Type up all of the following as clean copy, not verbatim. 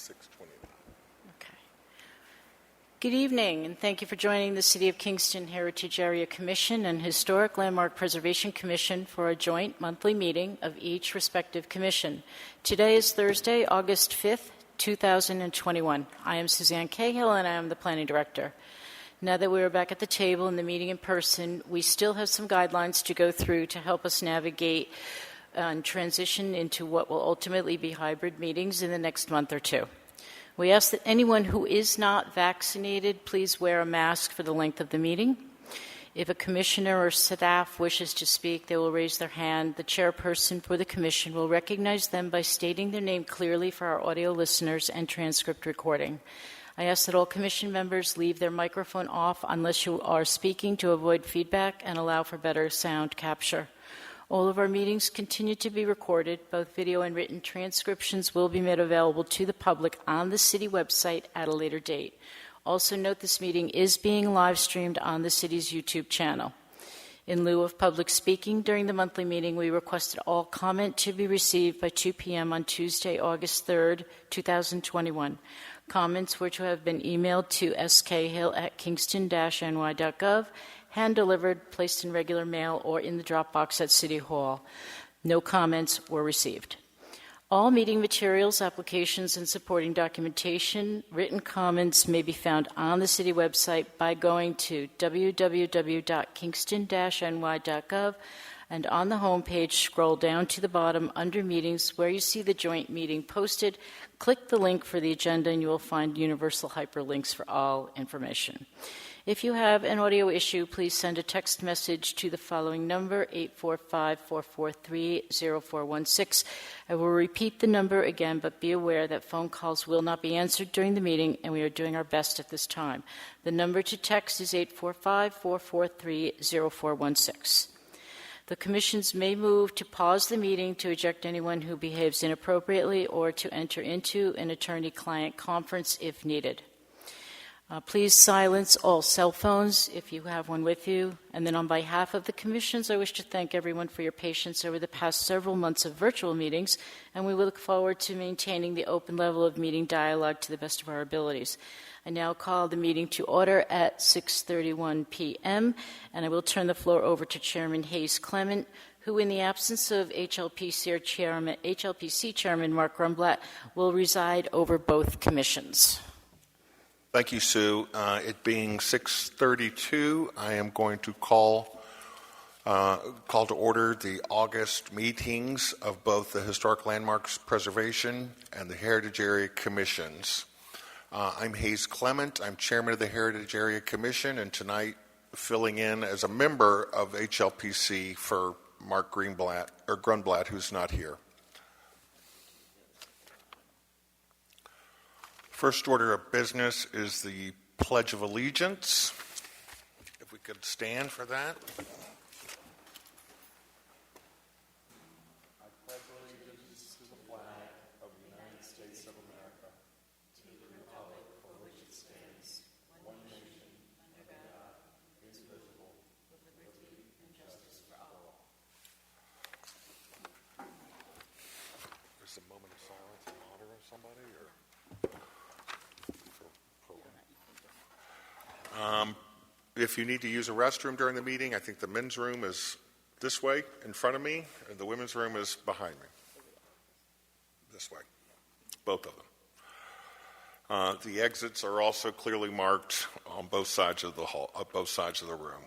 6:29. Okay. Good evening, and thank you for joining the City of Kingston Heritage Area Commission and Historic Landmark Preservation Commission for a joint monthly meeting of each respective commission. Today is Thursday, August 5th, 2021. I am Suzanne Cahill, and I am the Planning Director. Now that we are back at the table and the meeting in person, we still have some guidelines to go through to help us navigate and transition into what will ultimately be hybrid meetings in the next month or two. We ask that anyone who is not vaccinated please wear a mask for the length of the meeting. If a commissioner or staff wishes to speak, they will raise their hand. The chairperson for the commission will recognize them by stating their name clearly for our audio listeners and transcript recording. I ask that all commission members leave their microphone off unless you are speaking to avoid feedback and allow for better sound capture. All of our meetings continue to be recorded. Both video and written transcriptions will be made available to the public on the city website at a later date. Also note this meeting is being live streamed on the city's YouTube channel. In lieu of public speaking during the monthly meeting, we requested all comment to be received by 2 p.m. on Tuesday, August 3rd, 2021. Comments were to have been emailed to skhill@kingston-ny.gov, hand-delivered, placed in regular mail, or in the drop box at City Hall. No comments were received. All meeting materials, applications, and supporting documentation, written comments may be found on the city website by going to www.kingston-ny.gov, and on the homepage, scroll down to the bottom under Meetings where you see the joint meeting posted. Click the link for the agenda and you will find universal hyperlinks for all information. If you have an audio issue, please send a text message to the following number, 845-443-0416. I will repeat the number again, but be aware that phone calls will not be answered during the meeting, and we are doing our best at this time. The number to text is 845-443-0416. The commissions may move to pause the meeting to eject anyone who behaves inappropriately or to enter into an attorney-client conference if needed. Please silence all cell phones if you have one with you. And then on behalf of the commissions, I wish to thank everyone for your patience over the past several months of virtual meetings, and we will look forward to maintaining the open level of meeting dialogue to the best of our abilities. I now call the meeting to order at 6:31 p.m., and I will turn the floor over to Chairman Hayes Clement, who, in the absence of Hlpc Chairman Mark Grumblatt, will preside over both commissions. Thank you, Sue. It being 6:32, I am going to call to order the August meetings of both the Historic Landmarks Preservation and the Heritage Area Commissions. I'm Hayes Clement. I'm chairman of the Heritage Area Commission, and tonight filling in as a member of Hlpc for Mark Grunblatt, who's not here. First order of business is the Pledge of Allegiance. If we could stand for that. I pledge allegiance to the flag of the United States of America, to the republic for which it stands, one nation, under God, indivisible, with liberty and justice for all. There's a moment of silence in honor of somebody, or? If you need to use a restroom during the meeting, I think the men's room is this way in front of me, and the women's room is behind me. This way, both of them. The exits are also clearly marked on both sides of the hall, both sides of the room.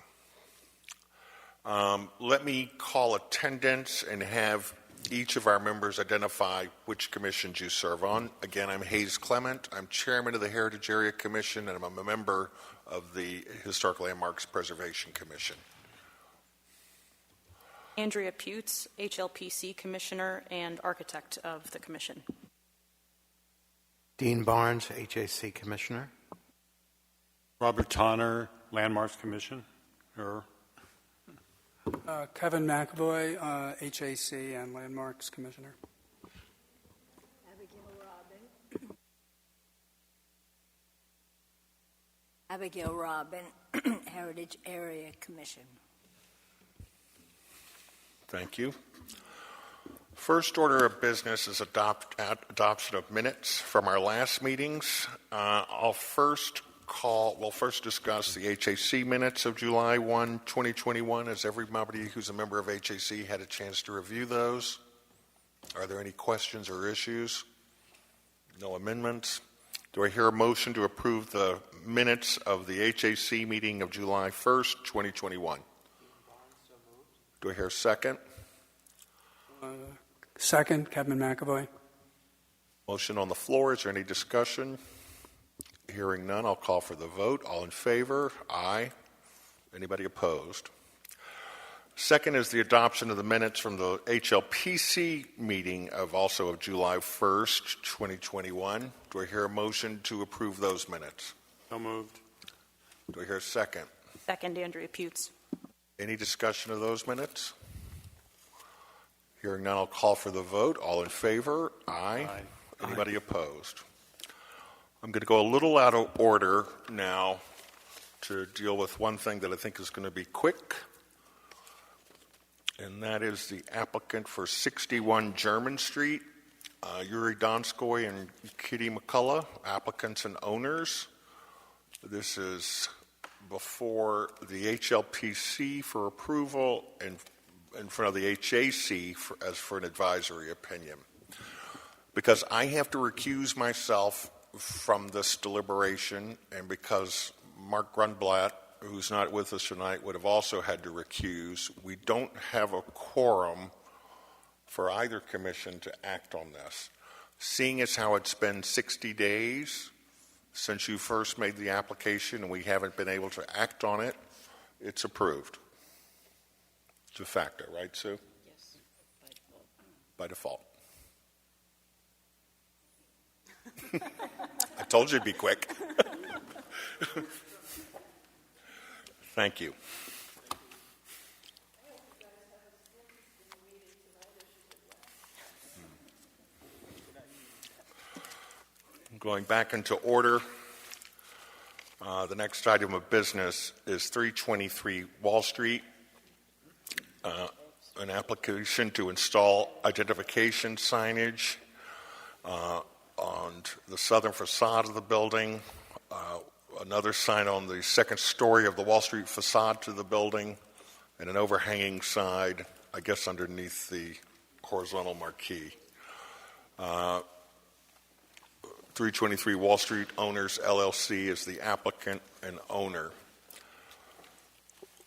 Let me call attendance and have each of our members identify which commissions you serve on. Again, I'm Hayes Clement. I'm chairman of the Heritage Area Commission, and I'm a member of the Historic Landmarks Preservation Commission. Andrea Putz, Hlpc Commissioner and Architect of the Commission. Dean Barnes, HAC Commissioner. Robert Tonner, Landmarks Commission. Kevin McAvoy, HAC and Landmarks Commissioner. Abigail Robin, Heritage Area Commission. Thank you. First order of business is adoption of minutes from our last meetings. We'll first discuss the HAC minutes of July 1, 2021. Has everybody who's a member of HAC had a chance to review those? Are there any questions or issues? No amendments? Do I hear a motion to approve the minutes of the HAC meeting of July 1st, 2021? Do I hear a second? Second, Kevin McAvoy. Motion on the floor. Is there any discussion? Hearing none, I'll call for the vote. All in favor? Aye. Anybody opposed? Second is the adoption of the minutes from the Hlpc meeting of July 1st, 2021. Do I hear a motion to approve those minutes? So moved. Do I hear a second? Second, Andrea Putz. Any discussion of those minutes? Hearing none, I'll call for the vote. All in favor? Aye. Aye. Anybody opposed? I'm going to go a little out of order now to deal with one thing that I think is going to be quick, and that is the applicant for 61 German Street, Yuri Donskoy and Kitty McCullough, applicants and owners. This is before the HLPC for approval and in front of the HAC for an advisory opinion. Because I have to recuse myself from this deliberation, and because Mark Grunblatt, who's not with us tonight, would have also had to recuse, we don't have a quorum for either commission to act on this. Seeing as how it's been 60 days since you first made the application and we haven't been able to act on it, it's approved. De facto, right, Sue? Yes, By default. I told you to be quick. Thank you. Going back into order, the next item of business is 323 Wall Street. An application to install identification signage on the southern facade of the building, another sign on the second story of the Wall Street facade to the building, and an overhanging side, I guess, underneath the horizontal marquee. 323 Wall Street Owners, LLC is the applicant and owner.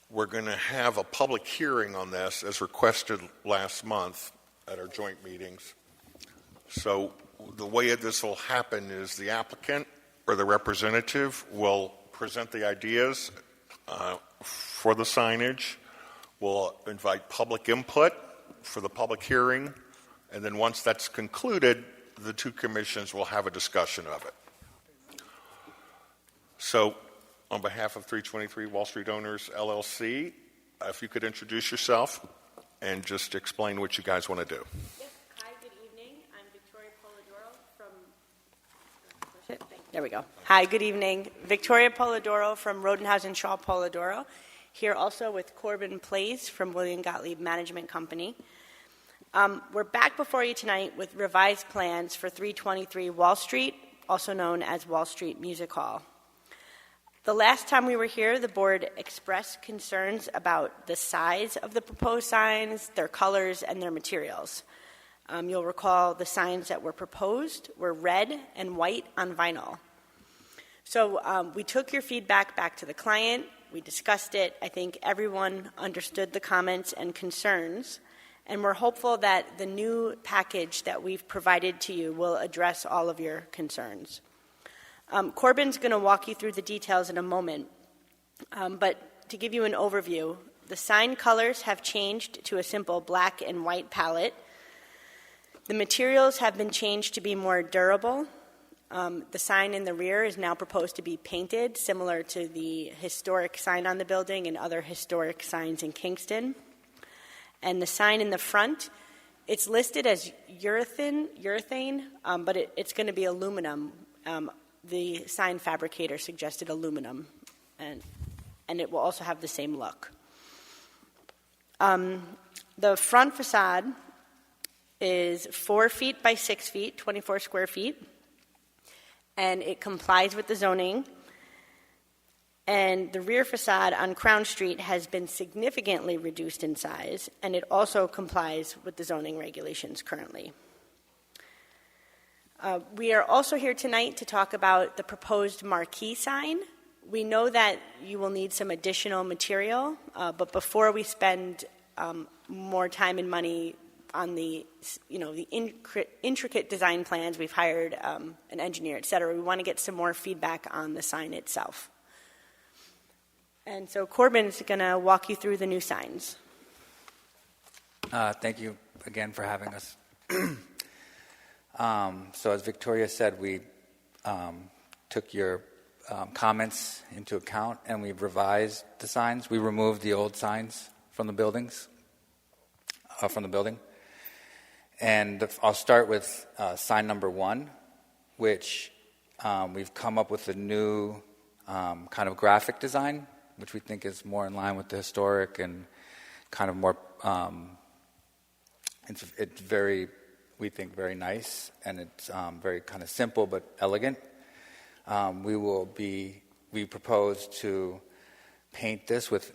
We're going to have a public hearing on this as requested last month at our joint meetings. So the way this will happen is the applicant or the representative will present the ideas for the signage. We'll invite public input for the public hearing. And then once that's concluded, the two commissions will have a discussion of it. So on behalf of 323 Wall Street Owners, LLC, if you could introduce yourself and just explain what you guys want to do. Yes. Hi, good evening. I'm Victoria Polidoro from... There we go. Hi, good evening. Victoria Polidoro from Rodenhausen Shaw Polidoro. Here also with Corbin Plays from William Gottlieb Management Company. We're back before you tonight with revised plans for 323 Wall Street, also known as Wall Street Music Hall. The last time we were here, the board expressed concerns about the size of the proposed signs, their colors, and their materials. You'll recall the signs that were proposed were red and white on vinyl. So we took your feedback back to the client. We discussed it. I think everyone understood the comments and concerns. And we're hopeful that the new package that we've provided to you will address all of your concerns. Corbin's going to walk you through the details in a moment. But to give you an overview, the sign colors have changed to a simple black and white palette. The materials have been changed to be more durable. The sign in the rear is now proposed to be painted, similar to the historic sign on the building and other historic signs in Kingston. And the sign in the front, it's listed as urethane, but it's going to be aluminum. The sign fabricator suggested aluminum, and it will also have the same look. The front facade is 4 feet by 6 feet, 24 square feet, and it complies with the zoning. And the rear facade on Crown Street has been significantly reduced in size, and it also complies with the zoning regulations currently. We are also here tonight to talk about the proposed marquee sign. We know that you will need some additional material, but before we spend more time and money on the intricate design plans, we've hired an engineer, et cetera. We want to get some more feedback on the sign itself. And so Corbin's going to walk you through the new signs. Thank you again for having us. So as Victoria said, we took your comments into account and we've revised the signs. We removed the old signs from the building. And I'll start with sign number 1, which we've come up with a new kind of graphic design, which we think is more in line with the historic and kind of more, it's very, we think, very nice, and it's very kind of simple but elegant. We propose to paint this with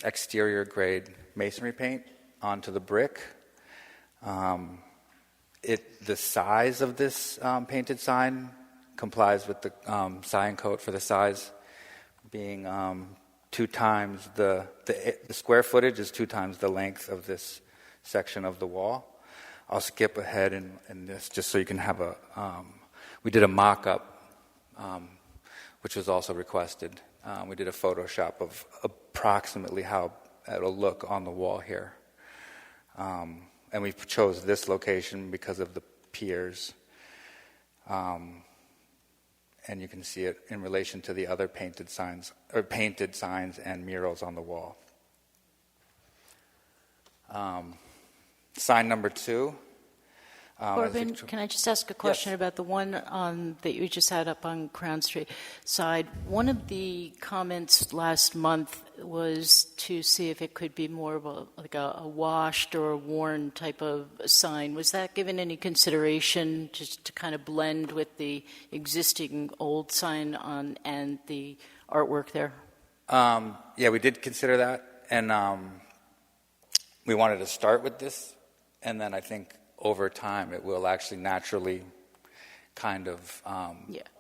exterior grade masonry paint onto the brick. The size of this painted sign complies with the sign code for the size being 2 times the square footage is 2 times the length of this section of the wall. I'll skip ahead in this just so you can have we did a mock-up, which was also requested. We did a Photoshop of approximately how it'll look on the wall here. And we chose this location because of the piers. And you can see it in relation to the other painted signs and murals on the wall. Sign number 2. Corbin, can I just ask a question Yes. about the one that you just had up on Crown Street side? One of the comments last month was to see if it could be more of a washed or a worn type of sign. Was that given any consideration just to kind of blend with the existing old sign and the artwork there? Yeah, we did consider that, and we wanted to start with this, and then I think over time it will actually naturally kind of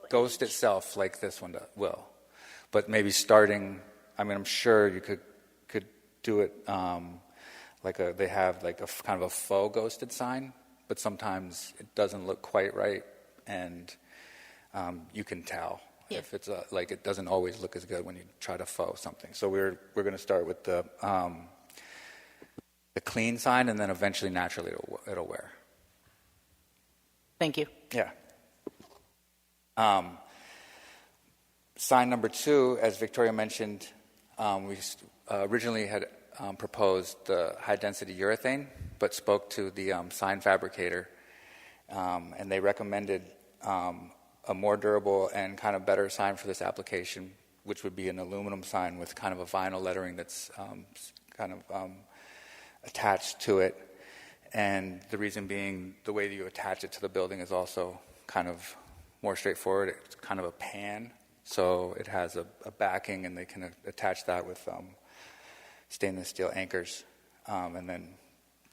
ghost itself like this one will. But maybe starting, I'm sure you could do it they have like a kind of a faux ghosted sign, but sometimes it doesn't look quite right, and you can tell if it's it doesn't always look as good when you try to faux something. So we're going to start with the clean sign, and then eventually, naturally, it'll wear. Thank you. Yeah. Sign number 2, as Victoria mentioned, we originally had proposed the high-density urethane, but spoke to the sign fabricator, and they recommended a more durable and kind of better sign for this application, which would be an aluminum sign with kind of a vinyl lettering that's attached to it. And the reason being, the way that you attach it to the building is also kind of more straightforward. It's kind of a pan, so it has a backing, and they can attach that with stainless steel anchors. And then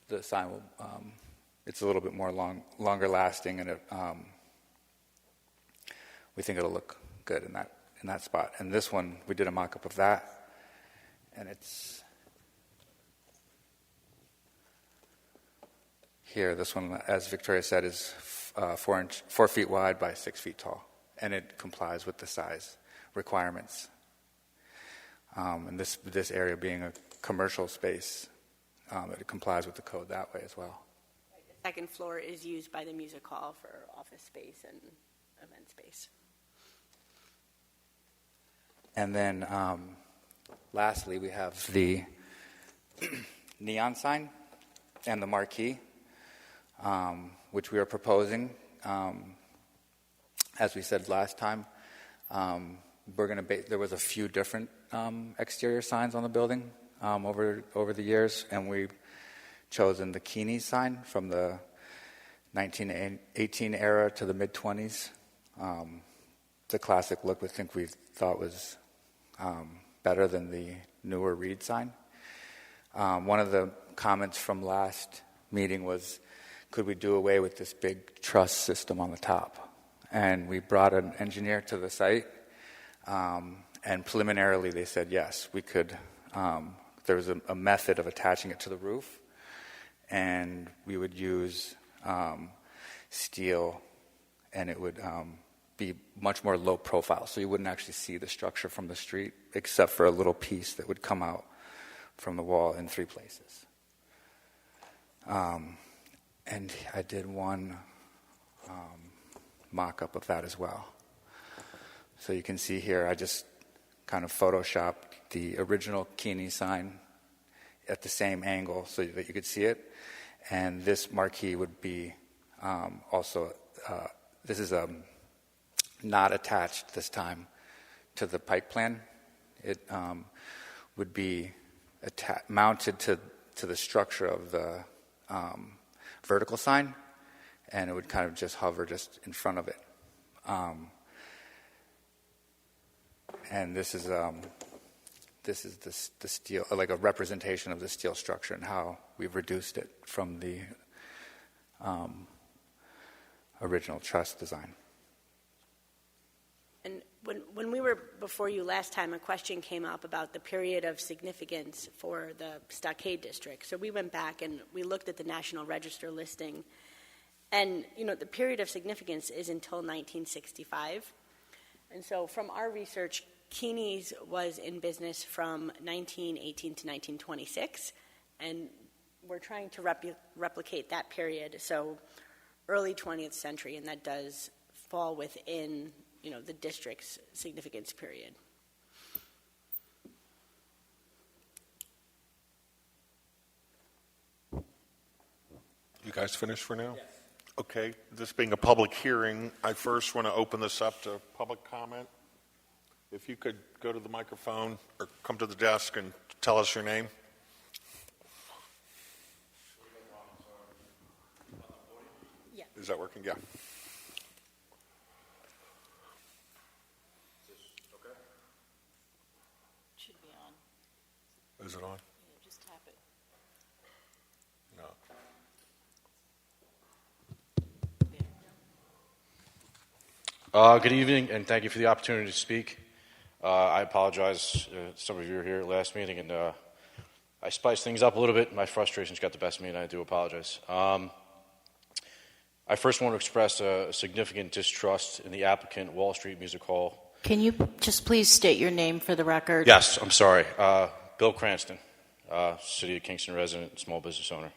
the sign will, it's a little bit more longer lasting, and we think it'll look good in that spot. And this one, we did a mock-up of that, and it's here. This one, as Victoria said, is 4 feet wide by 6 feet tall, and it complies with the size requirements. And this area being a commercial space, it complies with the code that way as well. The second floor is used by the music hall for office space and event space. And then lastly, we have the neon sign and the marquee, which we are proposing. As we said last time, there was a few different exterior signs on the building over the years, and we chosen the Keeney sign from the 1918 era to the mid-20s. The classic look we thought was better than the newer Reed sign. One of the comments from last meeting was, could we do away with this big truss system on the top? And we brought an engineer to the site, and preliminarily they said yes, we could. There was a method of attaching it to the roof, and we would use steel, and it would be much more low profile, so you wouldn't actually see the structure from the street, except for a little piece that would come out from the wall in 3 places. And I did one mock-up of that as well. So you can see here, I just kind of photoshopped the original Keeney sign at the same angle so that you could see it. And this marquee would be also, this is not attached this time to the pike plan. It would be mounted to the structure of the vertical sign, and it would kind of just hover just in front of it. And this is the steel, like a representation of the steel structure and how we've reduced it from the original truss design. And when we were before you last time, a question came up about the period of significance for the Stockade District. So we went back and we looked at the National Register listing. And, the period of significance is until 1965. And so from our research, Keeney's was in business from 1918 to 1926. And we're trying to replicate that period, so early 20th century, and that does fall within the district's significance period. You guys finished for now? Yes. Okay. This being a public hearing, I first want to open this up to public comment. If you could go to the microphone or come to the desk and tell us your name. Yeah. Is that working? Yeah. Is it on? Yeah, just tap it. No. Good evening, and thank you for the opportunity to speak. I apologize. Some of you were here at last meeting, and I spiced things up a little bit. My frustrations got the best of me, and I do apologize. I first want to express a significant distrust in the applicant, Wall Street Music Hall. Can you just please state your name for the record? Yes, I'm sorry. Bill Cranston, City of Kingston resident, small business owner.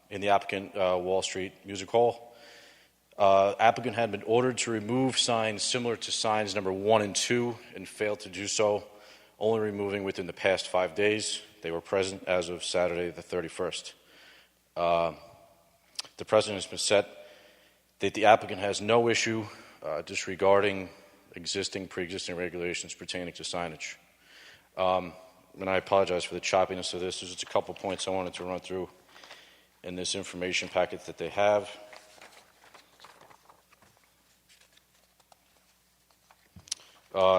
In the applicant, Wall Street Music Hall. Applicant had been ordered to remove signs similar to signs number 1 and 2 and failed to do so, only removing within the past 5 days. They were present as of Saturday the 31st. The precedent has been set that the applicant has no issue disregarding pre-existing regulations pertaining to signage. And I apologize for the choppiness of this. There's just a couple points I wanted to run through in this information packet that they have.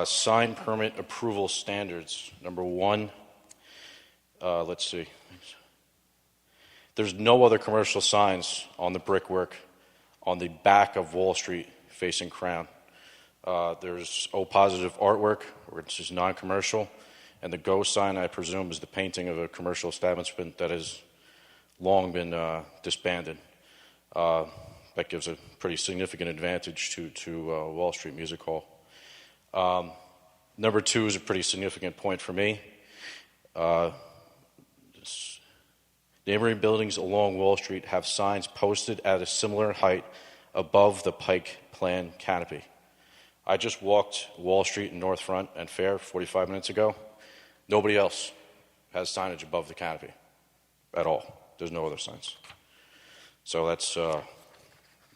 Sign permit approval standards. Number 1, let's see. There's no other commercial signs on the brickwork on the back of Wall Street facing Crown. There's O positive artwork, which is non-commercial, and the Go sign, I presume, is the painting of a commercial establishment that has long been disbanded. That gives a pretty significant advantage to Wall Street Music Hall. Number 2 is a pretty significant point for me. Neighboring buildings along Wall Street have signs posted at a similar height above the Pike Plan canopy. I just walked Wall Street and North Front and Fair 45 minutes ago. Nobody else has signage above the canopy at all. There's no other signs. So that's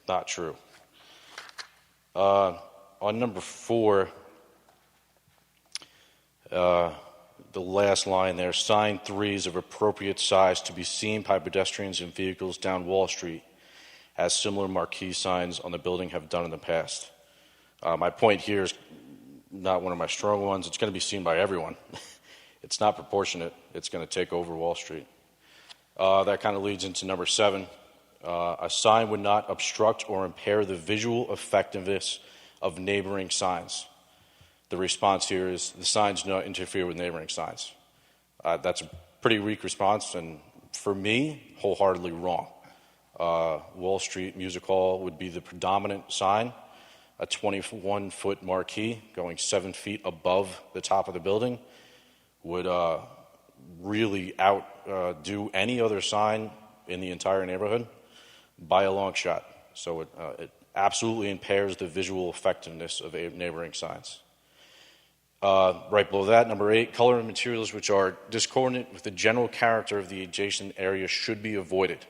not true. On number 4, the the last line there, sign 3 is of appropriate size to be seen by pedestrians and vehicles down Wall Street, as similar marquee signs on the building have done in the past. My point here is not one of my strong ones. It's going to be seen by everyone. It's not proportionate. It's going to take over Wall Street. That kind of leads into number 7. A sign would not obstruct or impair the visual effectiveness of neighboring signs. The response here is the signs do not interfere with neighboring signs. That's a pretty weak response, and for me, wholeheartedly wrong. Wall Street Music Hall would be the predominant sign, a 21-foot marquee going 7 feet above the top of the building would really outdo any other sign in the entire neighborhood by a long shot. So it absolutely impairs the visual effectiveness of neighboring signs. Right below that, number 8, color and materials which are discordant with the general character of the adjacent area should be avoided.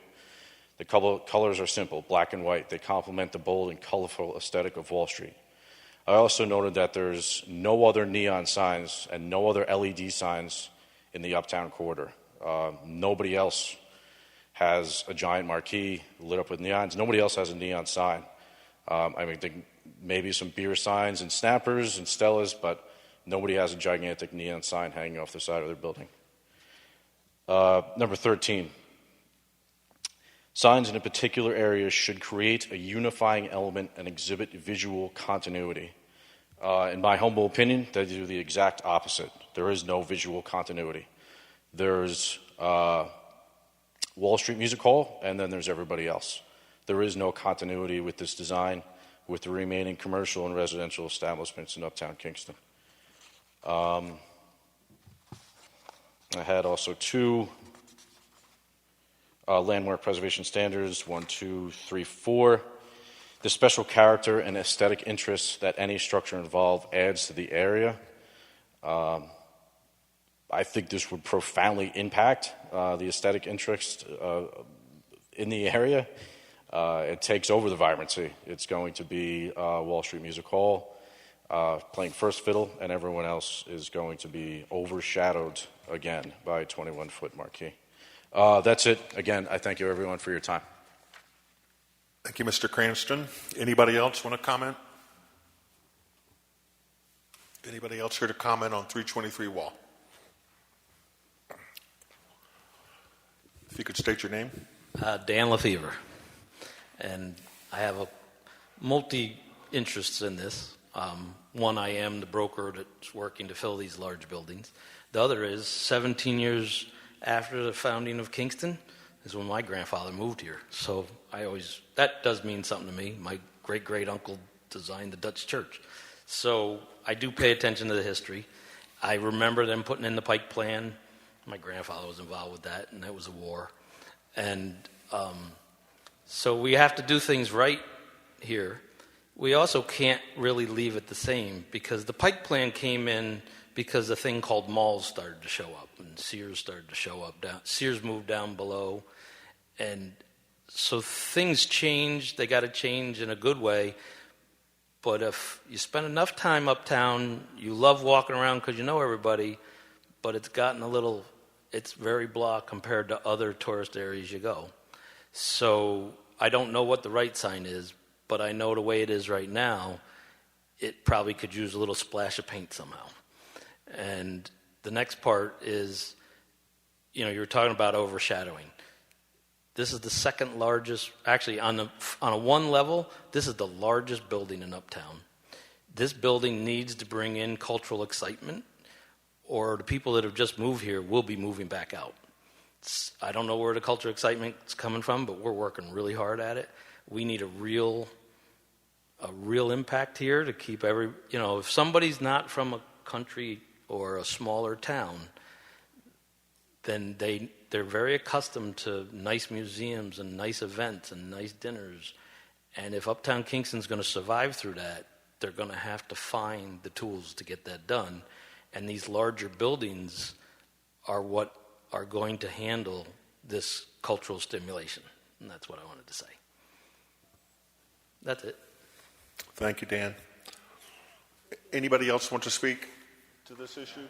The colors are simple, black and white. They complement the bold and colorful aesthetic of Wall Street. I also noted that there's no other neon signs and no other LED signs in the Uptown corridor. Nobody else has a giant marquee lit up with neons. Nobody else has a neon sign. I think maybe some beer signs and Snappers and Stellas, but nobody has a gigantic neon sign hanging off the side of their building. Number 13. Signs in a particular area should create a unifying element and exhibit visual continuity. In my humble opinion, they do the exact opposite. There is no visual continuity. There's Wall Street Music Hall, and then there's everybody else. There is no continuity with this design with the remaining commercial and residential establishments in Uptown Kingston. I had also 2 landmark preservation standards, 1, 2, 3, 4. The special character and aesthetic interests that any structure involved adds to the area. I think this would profoundly impact the aesthetic interest in the area. It takes over the vibrancy. It's going to be Wall Street Music Hall playing first fiddle, and everyone else is going to be overshadowed again by a 21-foot marquee. That's it. Again, I thank you, everyone, for your time. Thank you, Mr. Cranston. Anybody else want to comment? Anybody else here to comment on 323 Wall? If you could state your name. Dan Lefevre. And I have a multi-interests in this. One, I am the broker that's working to fill these large buildings. The other is 17 years after the founding of Kingston is when my grandfather moved here. So that does mean something to me. My great-great-uncle designed the Dutch church. So I do pay attention to the history. I remember them putting in the Pike Plan. My grandfather was involved with that, and that was a war. And so we have to do things right here. We also can't really leave it the same because the Pike Plan came in because a thing called malls started to show up, and Sears started to show up. Sears moved down below, and so things changed. They got to change in a good way. But if you spend enough time uptown, you love walking around because you know everybody, but it's gotten it's very blah compared to other tourist areas you go. So I don't know what the right sign is, but I know the way it is right now, it probably could use a little splash of paint somehow. And the next part is, you were talking about overshadowing. This is the second largest, actually on a one level, this is the largest building in Uptown. This building needs to bring in cultural excitement, or the people that have just moved here will be moving back out. I don't know where the cultural excitement is coming from, but we're working really hard at it. We need a real impact here to keep if somebody's not from a country or a smaller town, then they're very accustomed to nice museums and nice events and nice dinners. And if Uptown Kingston's going to survive through that, they're going to have to find the tools to get that done. And these larger buildings are what are going to handle this cultural stimulation. And that's what I wanted to say. That's it. Thank you, Dan. Anybody else want to speak to this issue?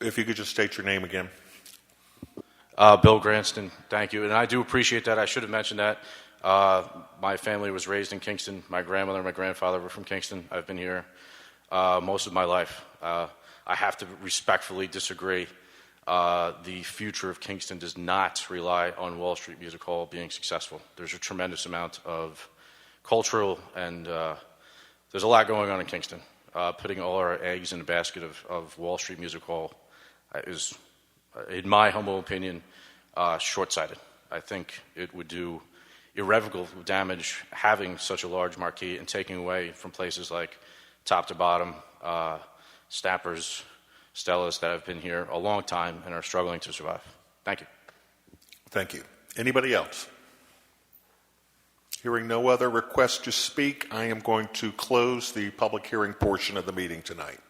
if you could just state your name again. Bill Granston, thank you. And I do appreciate that. I should have mentioned that. My family was raised in Kingston. My grandmother and my grandfather were from Kingston. I've been here most of my life. I have to respectfully disagree. The future of Kingston does not rely on Wall Street Music Hall being successful. There's a tremendous amount of cultural and there's a lot going on in Kingston. Putting all our eggs in the basket of Wall Street Music Hall is, in my humble opinion, short-sighted. I think it would do irrevocable damage having such a large marquee and taking away from places like Top to Bottom, Stappers, Stella's that have been here a long time and are struggling to survive. Thank you. Thank you. Anybody else? Hearing no other requests to speak, I am going to close the public hearing portion of the meeting tonight.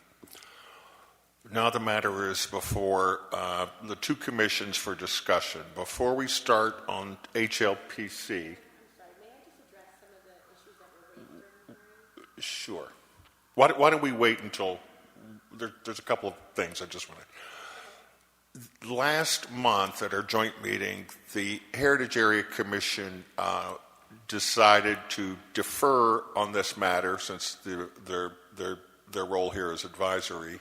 Now the matter is before the two commissions for discussion. Before we start on HLPC. Sure. Why don't we wait until there's a couple of things I just want to. Last month at our joint meeting, the Heritage Area Commission decided to defer on this matter, since their role here is advisory,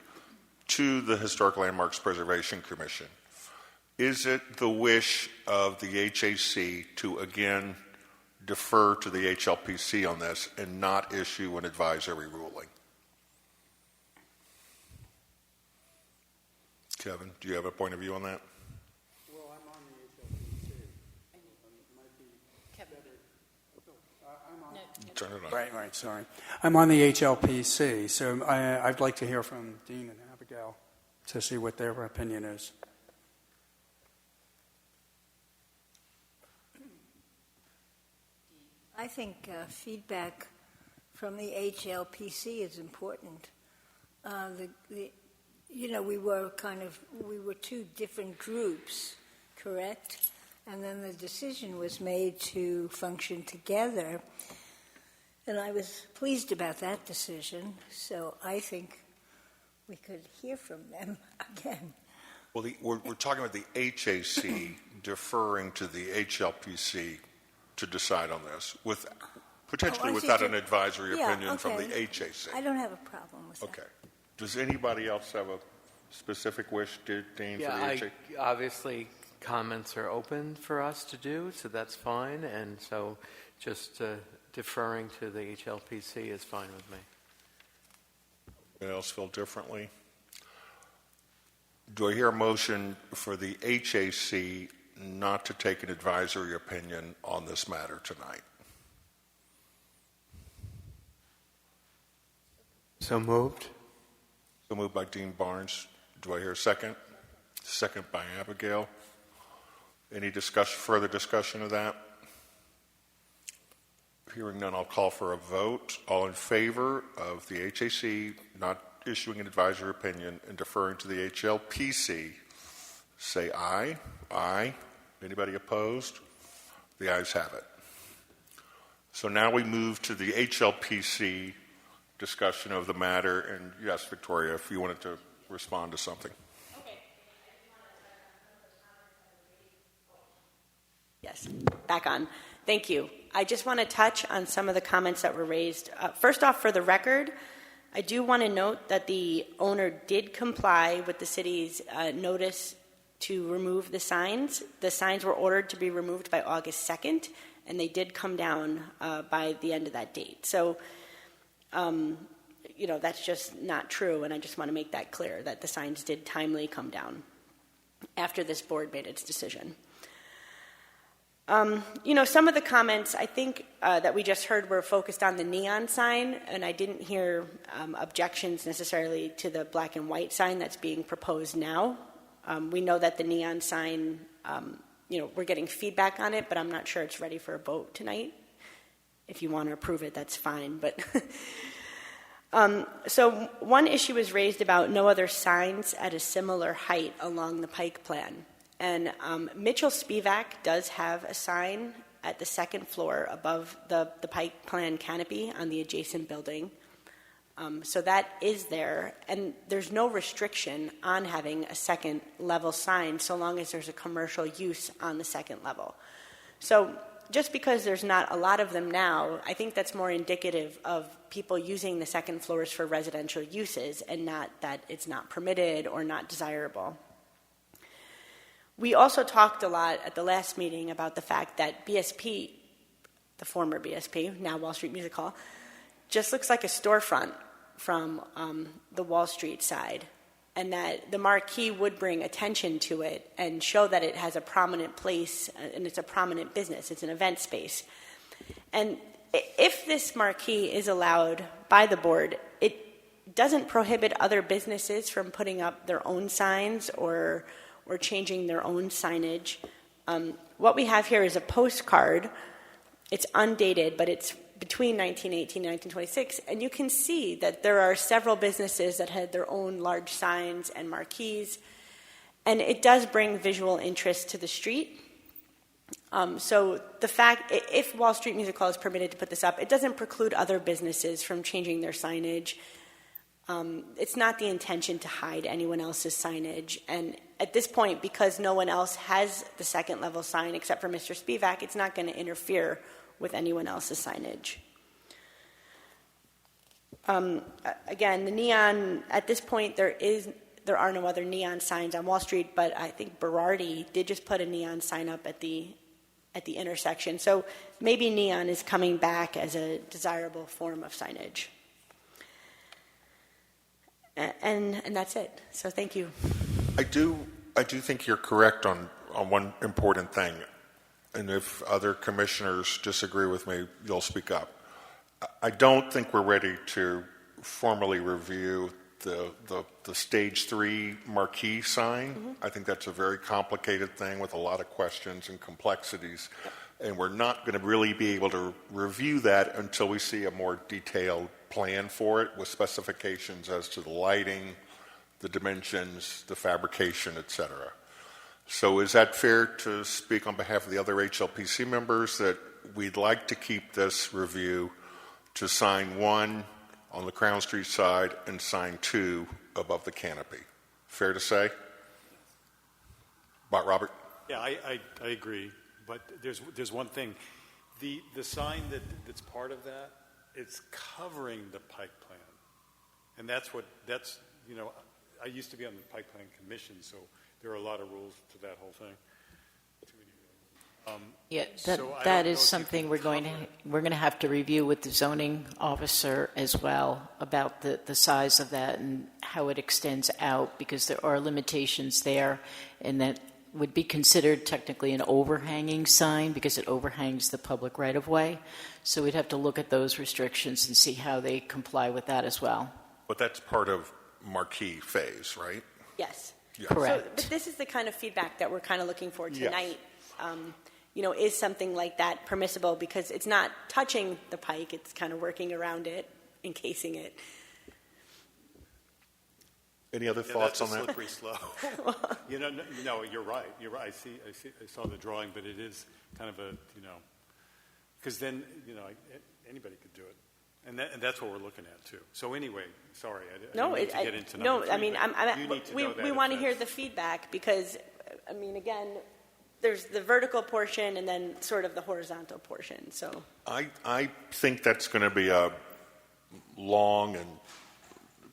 to the Historic Landmarks Preservation Commission. Is it the wish of the HAC to again defer to the HLPC on this and not issue an advisory ruling? Kevin, do you have a point of view on that? Well, I'm on the HLPC. Turn it on. Right, sorry. I'm on the HLPC, so I'd like to hear from Dean and Abigail to see what their opinion is. I think feedback from the HLPC is important. We were two different groups, correct? And then the decision was made to function together. And I was pleased about that decision, so I think we could hear from them again. Well, we're talking about the HAC deferring to the HLPC to decide on this, potentially without an advisory opinion from the HAC. I don't have a problem with that. Okay. Does anybody else have a specific wish, Dean, for the HAC? Obviously, comments are open for us to do, so that's fine. And so just deferring to the HLPC is fine with me. Anybody else feel differently? Do I hear a motion for the HAC not to take an advisory opinion on this matter tonight? So moved. So moved by Dean Barnes. Do I hear a second? Second by Abigail. Any further discussion of that? Hearing none, I'll call for a vote. All in favor of the HAC not issuing an advisory opinion and deferring to the HLPC, say aye. Aye. Anybody opposed? The ayes have it. So now we move to the HLPC discussion of the matter. And yes, Victoria, if you wanted to respond to something. Okay. Yes, back on. Thank you. I just want to touch on some of the comments that were raised. First off, for the record, I do want to note that the owner did comply with the city's notice to remove the signs. The signs were ordered to be removed by August 2nd, and they did come down by the end of that date. So, that's just not true, and I just want to make that clear, that the signs did timely come down after this board made its decision. Some of the comments I think that we just heard were focused on the neon sign, and I didn't hear objections necessarily to the black and white sign that's being proposed now. We know that the neon sign, we're getting feedback on it, but I'm not sure it's ready for a vote tonight. If you want to approve it, that's fine. But so one issue was raised about no other signs at a similar height along the Pike Plan. And Mitchell Spivak does have a sign at the second floor above the Pike Plan canopy on the adjacent building. So that is there, and there's no restriction on having a second level sign so long as there's a commercial use on the second level. So just because there's not a lot of them now, I think that's more indicative of people using the second floors for residential uses and not that it's not permitted or not desirable. We also talked a lot at the last meeting about the fact that BSP, the former BSP, now Wall Street Music Hall, just looks like a storefront from the Wall Street side, and that the marquee would bring attention to it and show that it has a prominent place and it's a prominent business. It's an event space. And if this marquee is allowed by the board, it doesn't prohibit other businesses from putting up their own signs or changing their own signage. What we have here is a postcard. It's undated, but it's between 1918 and 1926, and you can see that there are several businesses that had their own large signs and marquees, and it does bring visual interest to the street. So the fact, if Wall Street Music Hall is permitted to put this up, it doesn't preclude other businesses from changing their signage. It's not the intention to hide anyone else's signage, and at this point, because no one else has the second level sign except for Mr. Spivak, it's not going to interfere with anyone else's signage. Again, the neon, at this point, there are no other neon signs on Wall Street, but I think Berardi did just put a neon sign up at the intersection. So maybe neon is coming back as a desirable form of signage. And that's it. So thank you. I do think you're correct on one important thing. And if other commissioners disagree with me, you'll speak up. I don't think we're ready to formally review the stage 3 marquee sign. Mm-hmm. I think that's a very complicated thing with a lot of questions and complexities. And we're not going to really be able to review that until we see a more detailed plan for it with specifications as to the lighting, the dimensions, the fabrication, et cetera. So is that fair to speak on behalf of the other HLPC members that we'd like to keep this review to sign 1 on the Crown Street side and sign 2 above the canopy? Fair to say? Robert? Yeah, I agree. But there's one thing. The sign that's part of that, it's covering the Pike Plan. And that's I used to be on the Pike Plan Commission, so there are a lot of rules to that whole thing. That is something we're going to have to review with the zoning officer as well about the size of that and how it extends out, because there are limitations there, and that would be considered technically an overhanging sign because it overhangs the public right-of-way. So we'd have to look at those restrictions and see how they comply with that as well. But that's part of marquee phase, right? Yes. Yes. Correct. So, but this is the kind of feedback that we're kind of looking for tonight. Yes. Is something like that permissible? Because it's not touching the pike; it's kind of working around it, encasing it. Any other thoughts on that? Slippery slope. No, you're right. You're right. I saw the drawing, but it is kind of because then anybody could do it. And that's what we're looking at, too. So anyway, sorry, I didn't need to get into number 3. No, I mean, we want to hear the feedback because, again, there's the vertical portion and then sort of the horizontal portion. So I think that's going to be a long and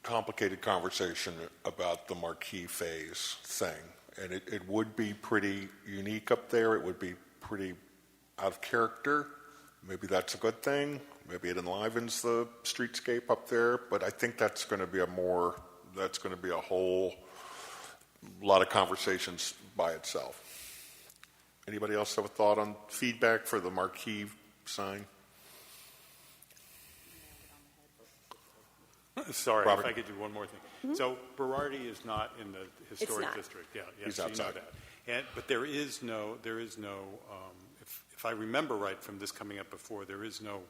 complicated conversation about the marquee phase thing. And it would be pretty unique up there. It would be pretty out of character. Maybe that's a good thing. Maybe it enlivens the streetscape up there, but I think that's going to be a whole lot of conversations by itself. Anybody else have a thought on feedback for the marquee sign? Sorry, Robert. if I could do one more thing. Mm-hmm. So Berardi is not in the historic district. Yeah, he's so outside. You know that. But there is no. If I remember right from this coming up before, there is no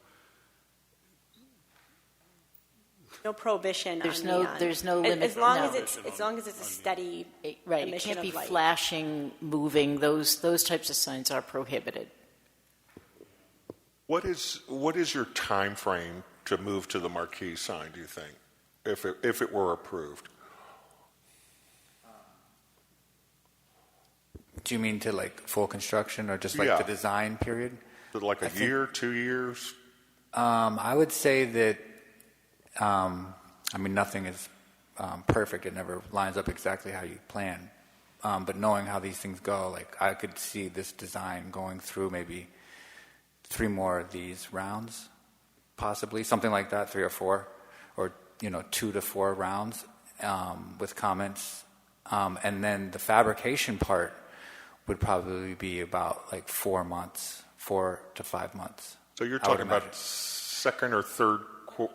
prohibition. There's on no neon. There's no limit. As long as it's a steady right. It emission can't be of light. flashing, moving. Those types of signs are prohibited. What is your time frame to move to the marquee sign, do you think? if it were approved. Do you mean to like full construction or just like Yeah. the design period? Like a year, 2 years? I would say that, I mean, nothing is perfect. It never lines up exactly how you plan. But knowing how these things go, like I could see this design going through maybe 3 more of these rounds, possibly, something like that, 3 or 4, or, 2 to 4 rounds with comments. And then the fabrication part would probably be about like 4 months, 4 to 5 months. So you're I would talking about imagine. second or third quarter?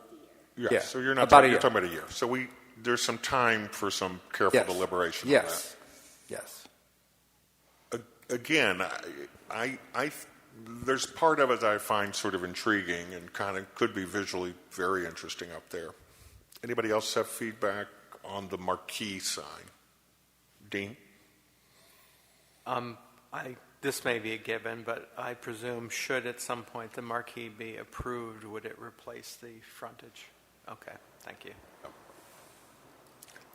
Yeah, So you're not about a you're year. talking about a year. So there's some time for some careful Yes. deliberation. Yes. Yes. On that. Again, I there's part of it that I find sort of intriguing and kind of could be visually very interesting up there. Anybody else have feedback on the marquee sign? Dean? This may be a given, but I presume should at some point the marquee be approved, would it replace the frontage? Okay, thank you.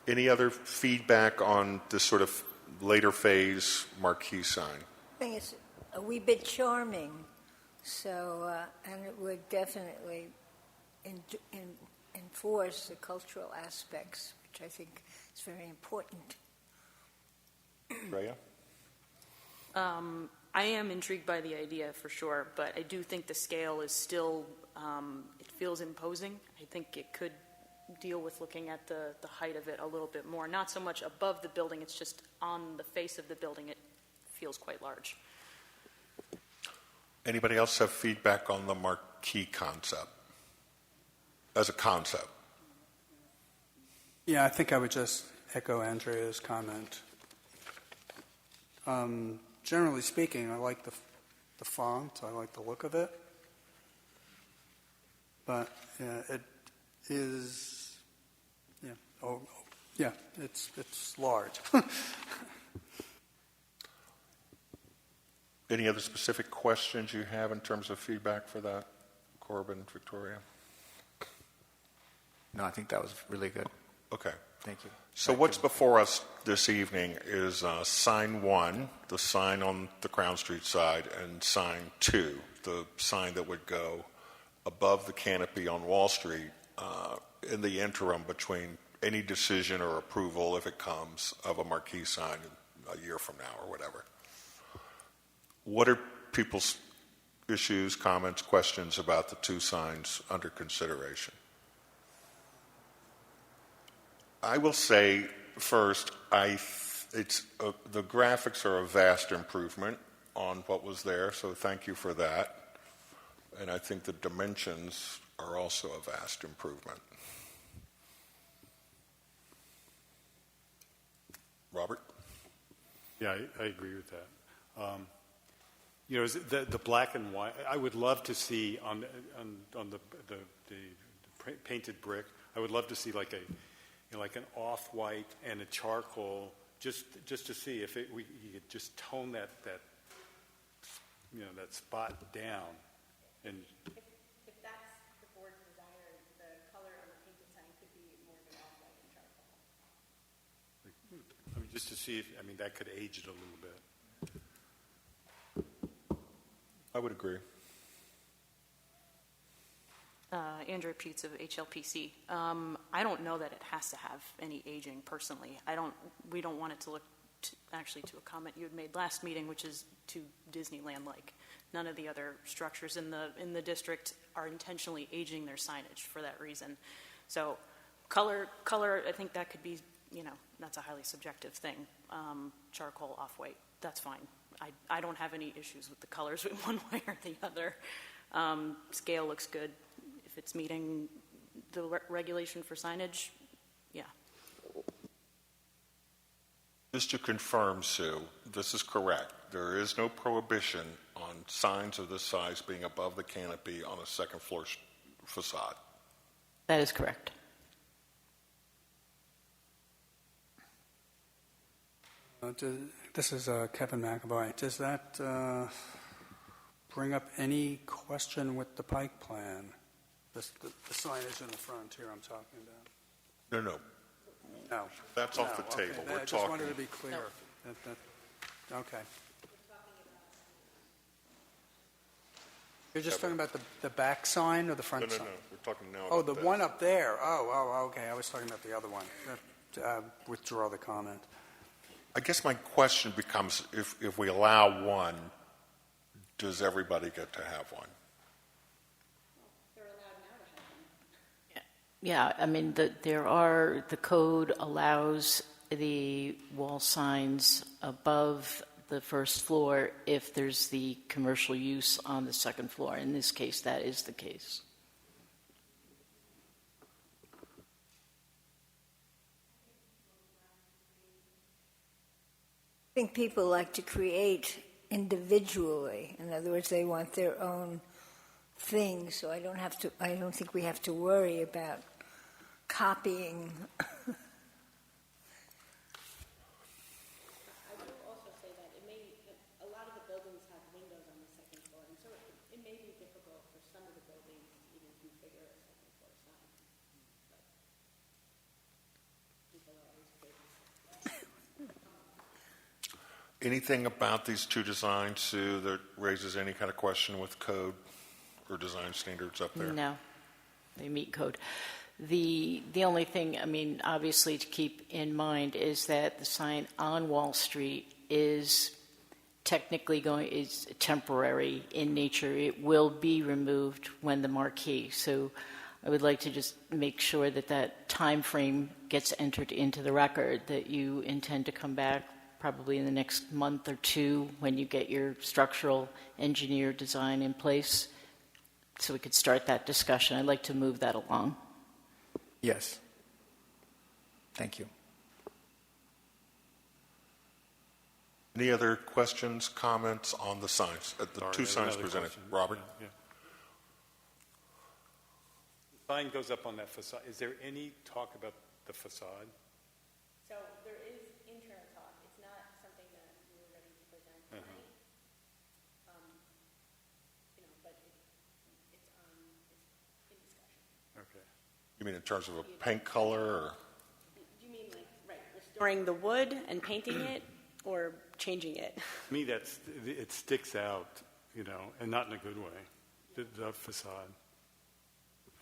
Any other feedback on this sort of later phase marquee sign? I think it's a wee bit charming, so and it would definitely enforce the cultural aspects, which I think is very important. Rhea? I am intrigued by the idea for sure, but I do think the scale is still, it feels imposing. I think it could deal with looking at the height of it a little bit more. Not so much above the building, it's just on the face of the building, it feels quite large. Anybody else have feedback on the marquee concept? As a concept? Yeah, I think I would just echo Andrea's comment. Generally speaking, I like the font. I like the look of it. But it is, it's large. Any other specific questions you have in terms of feedback for that, Corbin, Victoria? No, I think that was really good. Okay. Thank you. So what's before us this evening is sign 1, the sign on the Crown Street side, and sign 2, the sign that would go above the canopy on Wall Street in the interim between any decision or approval, if it comes, of a marquee sign a year from now or whatever. What are people's issues, comments, questions about the 2 signs under consideration? I will say first, the graphics are a vast improvement on what was there, so thank you for that. And I think the dimensions are also a vast improvement. Robert? Yeah, I agree with that. The black and white. I would love to see on the painted brick. I would love to see like an off-white and a charcoal, just to see if you could just tone that spot down. And if that's the board's desire, the color on the painted sign could be more of an off-white and charcoal. just to see if that could age it a little bit. I would agree. Andrea Peets of HLPC. I don't know that it has to have any aging personally. We don't want it to look to a comment you had made last meeting, which is too Disneyland-like. None of the other structures in the district are intentionally aging their signage for that reason. So color, I think that could be, that's a highly subjective thing. Charcoal, off-white, that's fine. I don't have any issues with the colors one way or the other. Scale looks good. If it's meeting the regulation for signage, yeah. Just to confirm, Sue, this is correct. There is no prohibition on signs of this size being above the canopy on a second floor facade. That is correct. This is Kevin McAvoy. Does that bring up any question with the Pike plan? The signage in the front here I'm talking about. No, No. that's off No, the table. okay. We're I just talking. wanted to be clear. Okay. You're just talking about the back sign or the front sign? No. We're talking now Oh, about the this. one up there. Oh, okay. I was talking about the other one. Withdraw the comment. I guess my question becomes, if we allow one, does everybody get to have one? Yeah, I mean, the code allows the wall signs above the first floor if there's the commercial use on the second floor. In this case, that is the case. I think people like to create individually. In other words, they want their own thing, so I don't think we have to worry about copying. I will also say that a lot of the buildings have windows on the second floor, and so it may be difficult for some of the buildings to even configure a second floor sign. But people are always creative. Anything about these two designs, Sue, that raises any kind of question with code or design standards up there? No, they meet code. The only thing, I mean, obviously to keep in mind is that the sign on Wall Street is technically is temporary in nature. It will be removed when the marquee. So I would like to just make sure that time frame gets entered into the record, that you intend to come back probably in the next month or two when you get your structural engineer design in place, so we could start that discussion. I'd like to move that along. Yes. Thank you. Any other questions, comments on the signs, the two signs presented? Question. Robert? Yeah. The sign goes up on that facade. Is there any talk about the facade? So there is internal talk. It's not something that we were ready to present tonight. But it's in discussion. Okay. You mean in terms of a paint color? Or? Do you mean restoring the wood and painting it, or changing it? To me, it sticks out, and not in a good way, the facade.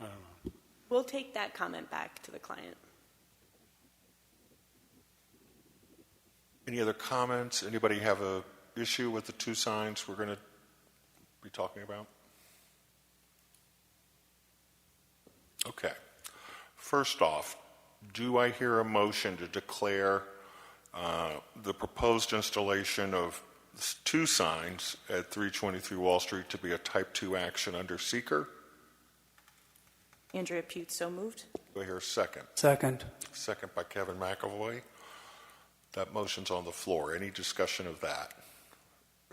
I don't know. We'll take that comment back to the client. Any other comments? Anybody have a issue with the two signs we're going to be talking about? Okay. First off, do I hear a motion to declare the proposed installation of two signs at 323 Wall Street to be a Type 2 action under seeker? Andrea Pute, so moved. Do I hear a second? Second. Second by Kevin McAvoy. That motion's on the floor. Any discussion of that?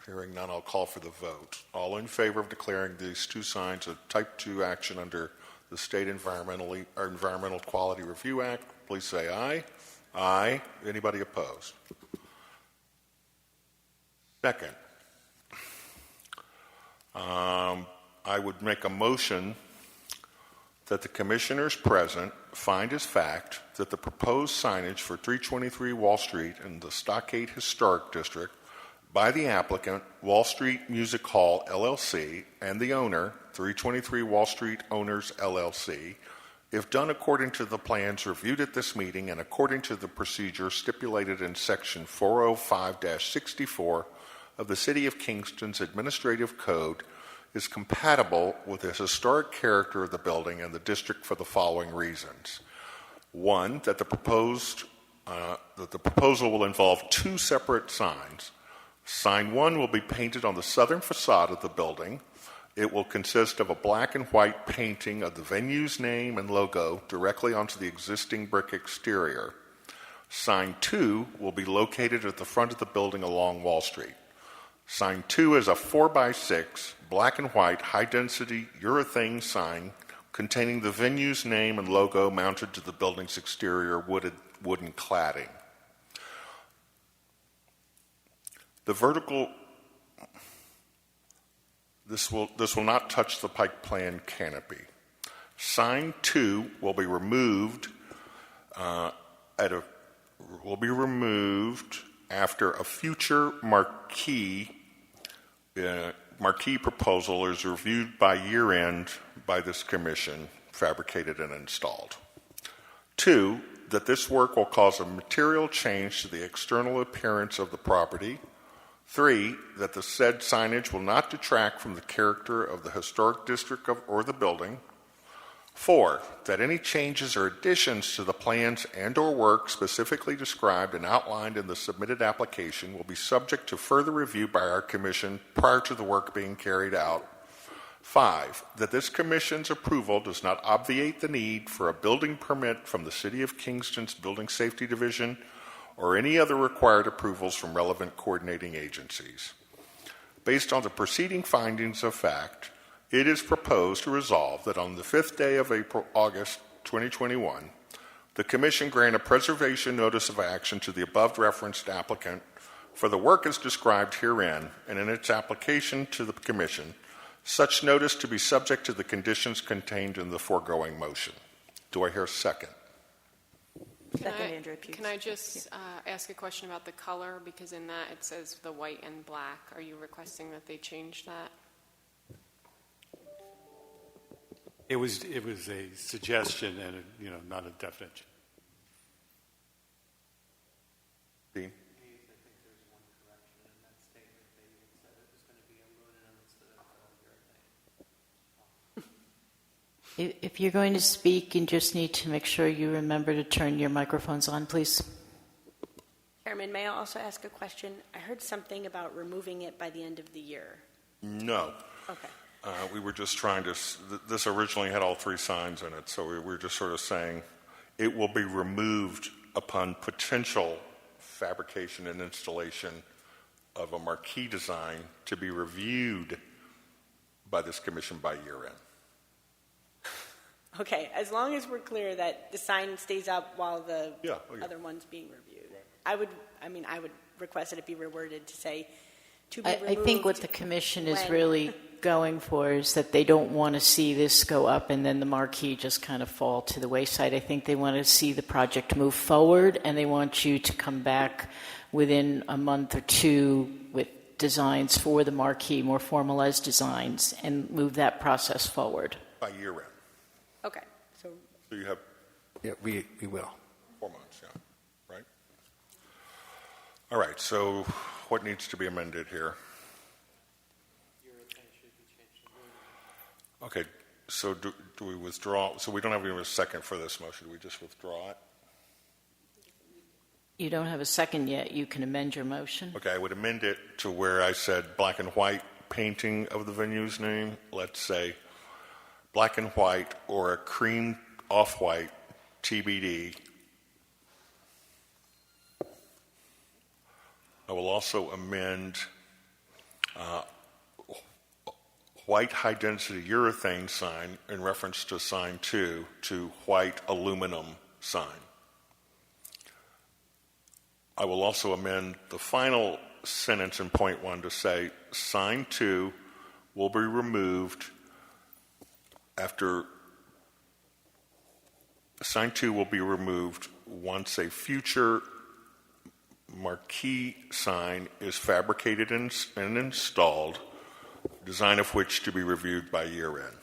Hearing none, I'll call for the vote. All in favor of declaring these two signs a Type 2 action under the State Environmental Quality Review Act, please say aye. Aye. Anybody opposed? Second, I would make a motion that the commissioners present find as fact that the proposed signage for 323 Wall Street in the Stockade Historic District by the applicant, Wall Street Music Hall, LLC, and the owner, 323 Wall Street Owners, LLC, if done according to the plans reviewed at this meeting and according to the procedure stipulated in Section 405-64 of the City of Kingston's Administrative Code, is compatible with the historic character of the building and the district for the following reasons. One, that the proposal will involve two separate signs. Sign 1 will be painted on the southern facade of the building. It will consist of a black and white painting of the venue's name and logo directly onto the existing brick exterior. Sign 2 will be located at the front of the building along Wall Street. Sign 2 is a 4x6 black and white high-density urethane sign containing the venue's name and logo mounted to the building's exterior wooden cladding. The vertical, this will not touch the Pike Plan canopy. Sign 2 will be removed will be removed after a future marquee proposal is reviewed by year-end by this commission, fabricated and installed. 2, that this work will cause a material change to the external appearance of the property. 3, that the said signage will not detract from the character of the historic district or the building. 4, that any changes or additions to the plans and or work specifically described and outlined in the submitted application will be subject to further review by our commission prior to the work being carried out. 5, that this commission's approval does not obviate the need for a building permit from the City of Kingston's Building Safety Division or any other required approvals from relevant coordinating agencies. Based on the preceding findings of fact, it is proposed to resolve that on the 5th day of August 2021, the Commission grant a preservation notice of action to the above referenced applicant for the work as described herein and in its application to the Commission, such notice to be subject to the conditions contained in the foregoing motion. Do I hear a second? Can I just ask a question about the color? Because in that it says the white and black. Are you requesting that they change that? It was a suggestion and not a definite. Dean? If you're going to speak, you just need to make sure you remember to turn your microphones on, please. Chairman, may I also ask a question? I heard something about removing it by the end of the year. No. Okay. We were just trying to, this originally had all 3 signs in it, so we were just sort of saying it will be removed upon potential fabrication and installation of a marquee design to be reviewed by this commission by year end. Okay, as long as we're clear that the sign stays up while the other one's being reviewed. Right. I would request that it be reworded to say to be removed. I think what the commission is really going for is that they don't want to see this go up and then the marquee just kind of fall to the wayside. I think they want to see the project move forward, and they want you to come back within a month or 2 with designs for the marquee, more formalized designs, and move that process forward. By year end. Okay. So you have... Yeah, we will. 4 months, yeah. Right? All right, so what needs to be amended here? Okay, so do we withdraw? So we don't have even a second for this motion. Do we just withdraw it? You don't have a second yet. You can amend your motion. Okay, I would amend it to where I said black and white painting of the venue's name. Let's say black and white or a cream off-white TBD. I will also amend white high-density urethane sign in reference to sign 2 to white aluminum sign. I will also amend the final sentence in point 1 to say sign 2 will be removed after sign 2 will be removed once a future marquee sign is fabricated and installed, design of which to be reviewed by year end.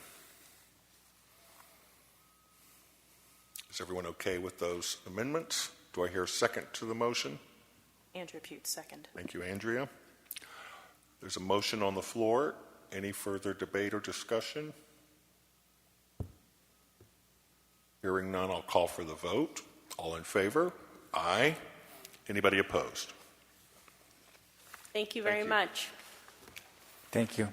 Is everyone okay with those amendments? Do I hear a second to the motion? Andrea Pute, second. Thank you, Andrea. There's a motion on the floor. Any further debate or discussion? Hearing none, I'll call for the vote. All in favor? Aye. Anybody opposed? Thank you very much. Thank you.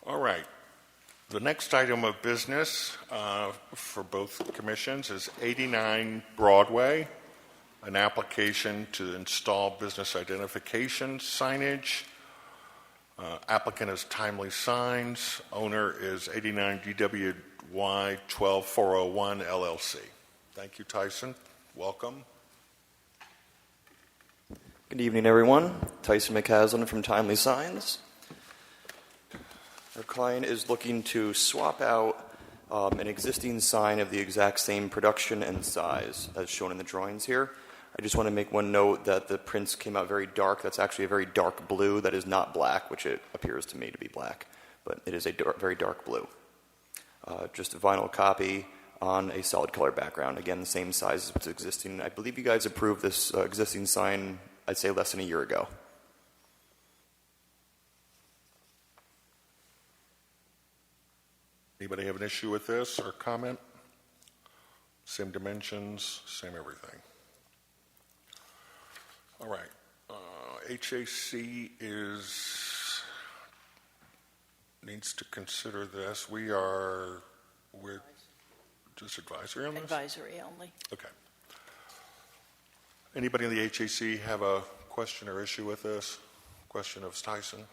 All right. The next item of business for both commissions is 89 Broadway, an application to install business identification signage. Applicant is Timely Signs. Owner is 89 DWY 12401 LLC. Thank you, Tyson. Welcome. Good evening, everyone. Tyson McCaslin from Timely Signs. Our client is looking to swap out an existing sign of the exact same production and size as shown in the drawings here. I just want to make one note that the prints came out very dark. That's actually a very dark blue. That is not black, which it appears to me to be black, but it is a very dark blue. Just a vinyl copy on a solid color background. Again, the same size as what's existing. I believe you guys approved this existing sign, I'd say less than a year ago. Anybody have an issue with this or comment? Same dimensions, same everything. All right. HAC needs to consider this. We're just advisory on this? Advisory only. Okay. Anybody in the HAC have a question or issue with this? Question of Tyson?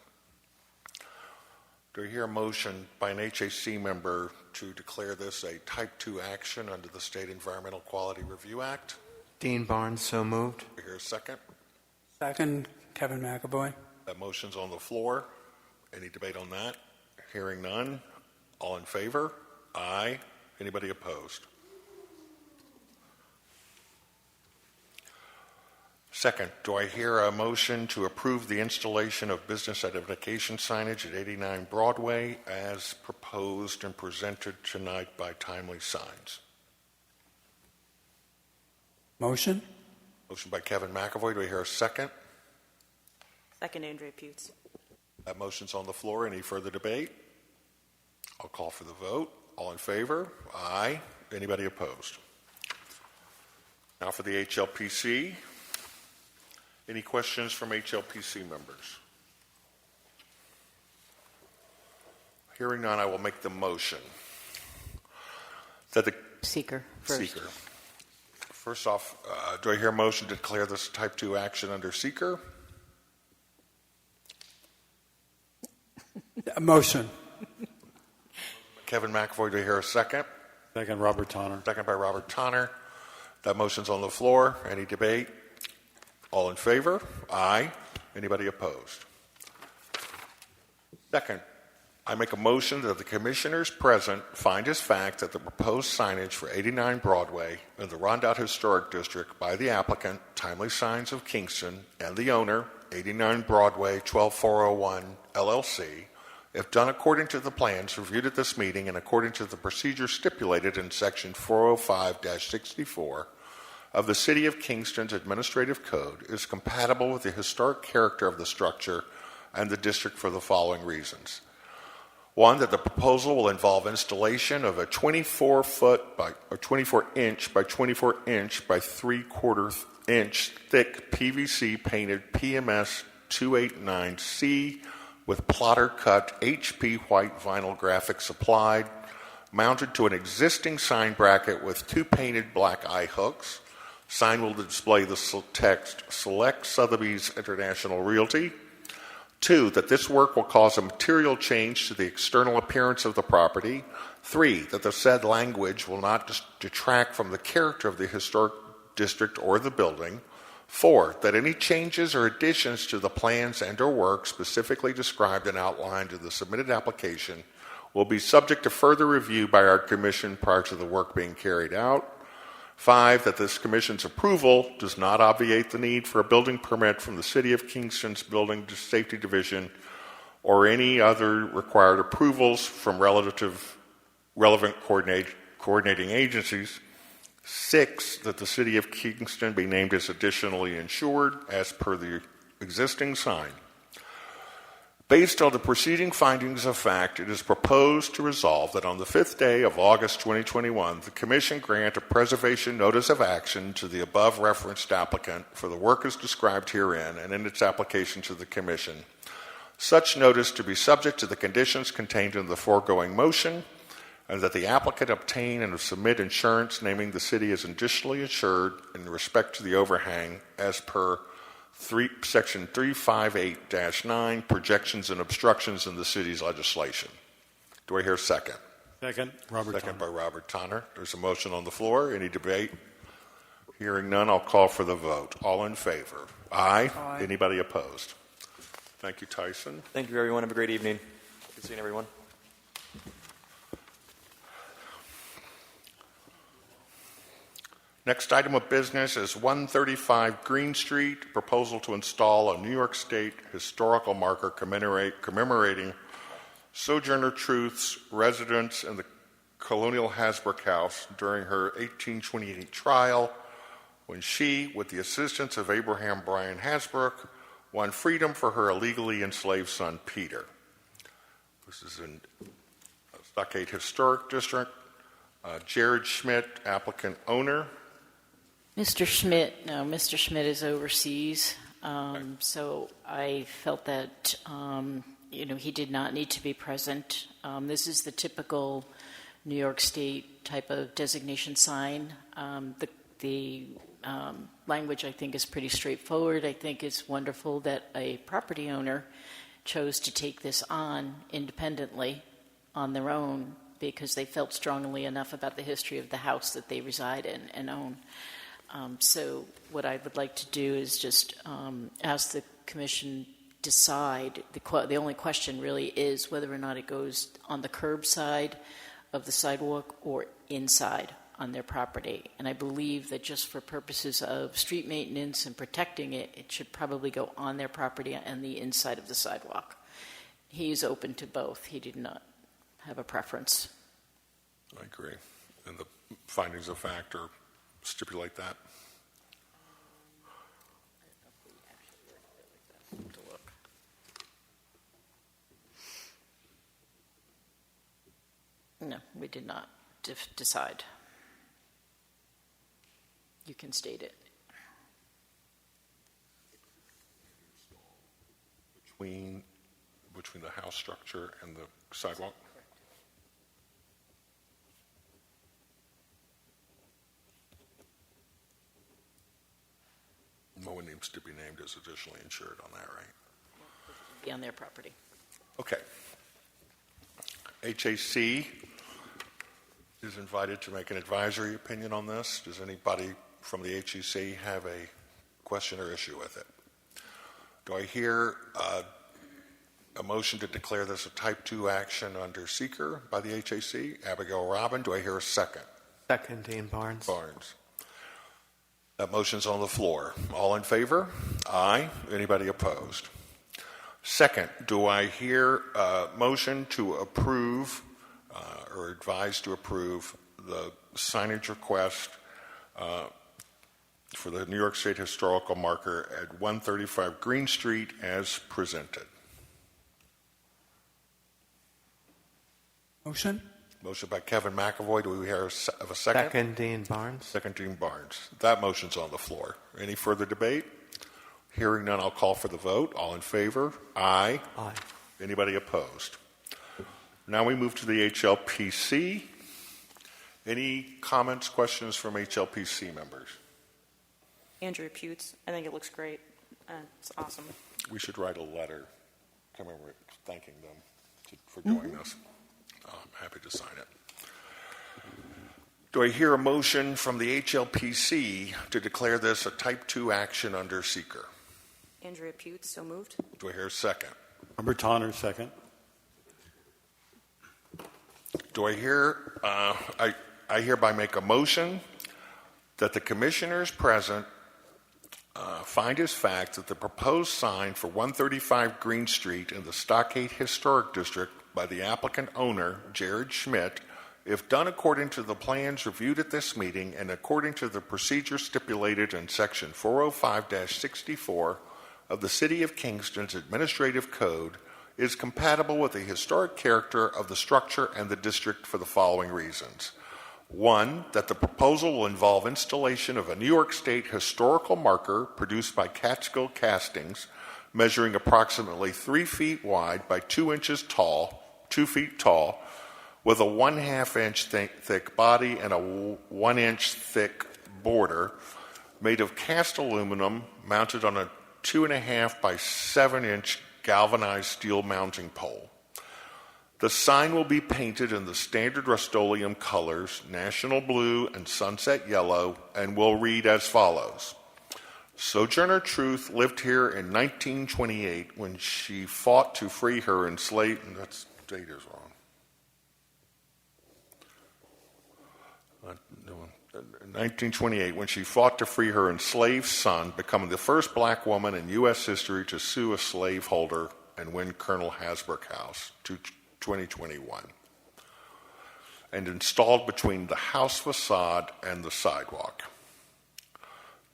Do I hear a motion by an HAC member to declare this a Type 2 action under the State Environmental Quality Review Act? Dean Barnes, so moved. Do I hear a second? Second, Kevin McAvoy. That motion's on the floor. Any debate on that? Hearing none. All in favor? Aye. Anybody opposed? Second, do I hear a motion to approve the installation of business identification signage at 89 Broadway as proposed and presented tonight by Timely Signs? Motion? Motion by Kevin McAvoy. Do I hear a second? Second, Andrea Putz. That motion's on the floor. Any further debate? I'll call for the vote. All in favor? Aye. Anybody opposed? Now for the HLPC. Any questions from HLPC members? Hearing none, I will make the motion. That the Seeker first. Seeker. First off, do I hear a motion to declare this Type 2 action under Seeker? A motion. Kevin McAvoy, do I hear a second? Second, Robert Tonner. Second by Robert Tonner. That motion's on the floor. Any debate? All in favor? Aye. Anybody opposed? Second, I make a motion that the commissioners present find as fact that the proposed signage for 89 Broadway in the Rondout Historic District by the applicant, Timely Signs of Kingston, and the owner, 89 Broadway, 12401 LLC, if done according to the plans reviewed at this meeting and according to the procedure stipulated in Section 405-64 of the City of Kingston's Administrative Code, is compatible with the historic character of the structure and the district for the following reasons. One, that the proposal will involve installation of a 24-foot or 24-inch by 24-inch by 3/4-inch thick PVC painted PMS 289C with plotter-cut HP white vinyl graphics applied, mounted to an existing sign bracket with 2 painted black eye hooks. Sign will display the text, Select Sotheby's International Realty. 2, that this work will cause a material change to the external appearance of the property. 3, that the said language will not detract from the character of the historic district or the building. 4, that any changes or additions to the plans and or work specifically described and outlined in the submitted application will be subject to further review by our commission prior to the work being carried out. 5, that this commission's approval does not obviate the need for a building permit from the City of Kingston's Building Safety Division or any other required approvals from relevant coordinating agencies. 6, that the City of Kingston be named as additionally insured as per the existing sign. Based on the preceding findings of fact, it is proposed to resolve that on the 5th day of August 2021, the Commission grant a preservation notice of action to the above referenced applicant for the work as described herein and in its application to the Commission. Such notice to be subject to the conditions contained in the foregoing motion, and that the applicant obtain and submit insurance naming the city as additionally insured in respect to the overhang as per Section 358-9, projections and obstructions in the city's legislation. Do I hear a second? Second, Robert Second Tonner. by Robert Tonner. There's a motion on the floor. Any debate? Hearing none, I'll call for the vote. All in favor? Aye. Aye. Anybody opposed? Thank you, Tyson. Thank you, everyone. Have a great evening. Good seeing everyone. Next item of business is 135 Green Street, proposal to install a New York State historical marker commemorating Sojourner Truth's residence in the Colonial Hasbrok house during her 1828 trial, when she, with the assistance of Abraham Bryan Hasbrok, won freedom for her illegally enslaved son, Peter. This is in Stockade Historic District. Jared Schmidt, applicant owner. Mr. Schmidt is overseas, so I felt that he did not need to be present. This is the typical New York State type of designation sign. The language, I think, is pretty straightforward. I think it's wonderful that a property owner chose to take this on independently on their own because they felt strongly enough about the history of the house that they reside in and own. So what I would like to do is just ask the commission decide. The only question really is whether or not it goes on the curb side of the sidewalk or inside on their property. And I believe that just for purposes of street maintenance and protecting it, it should probably go on their property and the inside of the sidewalk. He is open to both. He did not have a preference. I agree. And the findings of fact are stipulate that. No, we did not decide. You can state it. Between the house structure and the sidewalk? No one needs to be named as additionally insured on that, right? Be on their property. Okay. HAC is invited to make an advisory opinion on this. Does anybody from the HAC have a question or issue with it? Do I hear a motion to declare this a Type 2 action under seeker by the HAC? Abigail Robin. Do I hear a second? Second, Dean Barnes. Barnes. That motion's on the floor. All in favor? Aye. Anybody opposed? Second, do I hear a motion to approve or advise to approve the signage request for the New York State Historical Marker at 135 Green Street as presented? Motion? Motion by Kevin McAvoy. Do we hear a second? Second, Dean Barnes. Second, Dean Barnes. That motion's on the floor. Any further debate? Hearing none, I'll call for the vote. All in favor? Aye. Aye. Anybody opposed? Now we move to the HLPC. Any comments, questions from HLPC members? Andrea Putz. I think it looks great. It's awesome. We should write a letter thanking them for doing this. I'm happy to sign it. Do I hear a motion from the HLPC to declare this a Type 2 action under seeker? Andrea Putz, so moved. Do I hear a second? Robert Tonner, second. Do I hear, I hereby make a motion that the commissioners present find as fact that the proposed sign for 135 Green Street in the Stockade Historic District by the applicant owner, Jared Schmidt, if done according to the plans reviewed at this meeting and according to the procedure stipulated in Section 405-64 of the City of Kingston's Administrative Code, is compatible with the historic character of the structure and the district for the following reasons. One, that the proposal will involve installation of a New York State historical marker produced by Catskill Castings, measuring approximately 3 feet wide by 2 feet tall, with a 1/2 inch thick body and a 1 inch thick border, made of cast aluminum mounted on a 2.5 by 7 inch galvanized steel mounting pole. The sign will be painted in the standard Rust-Oleum colors, National Blue and Sunset Yellow, and will read as follows. Sojourner Truth lived here in 1928 when she fought to free her enslaved... And that's date is wrong. 1928, when she fought to free her enslaved son, becoming the first black woman in U.S. history to sue a slaveholder and win Colonel Hasbrok House, to 2021, and installed between the house facade and the sidewalk.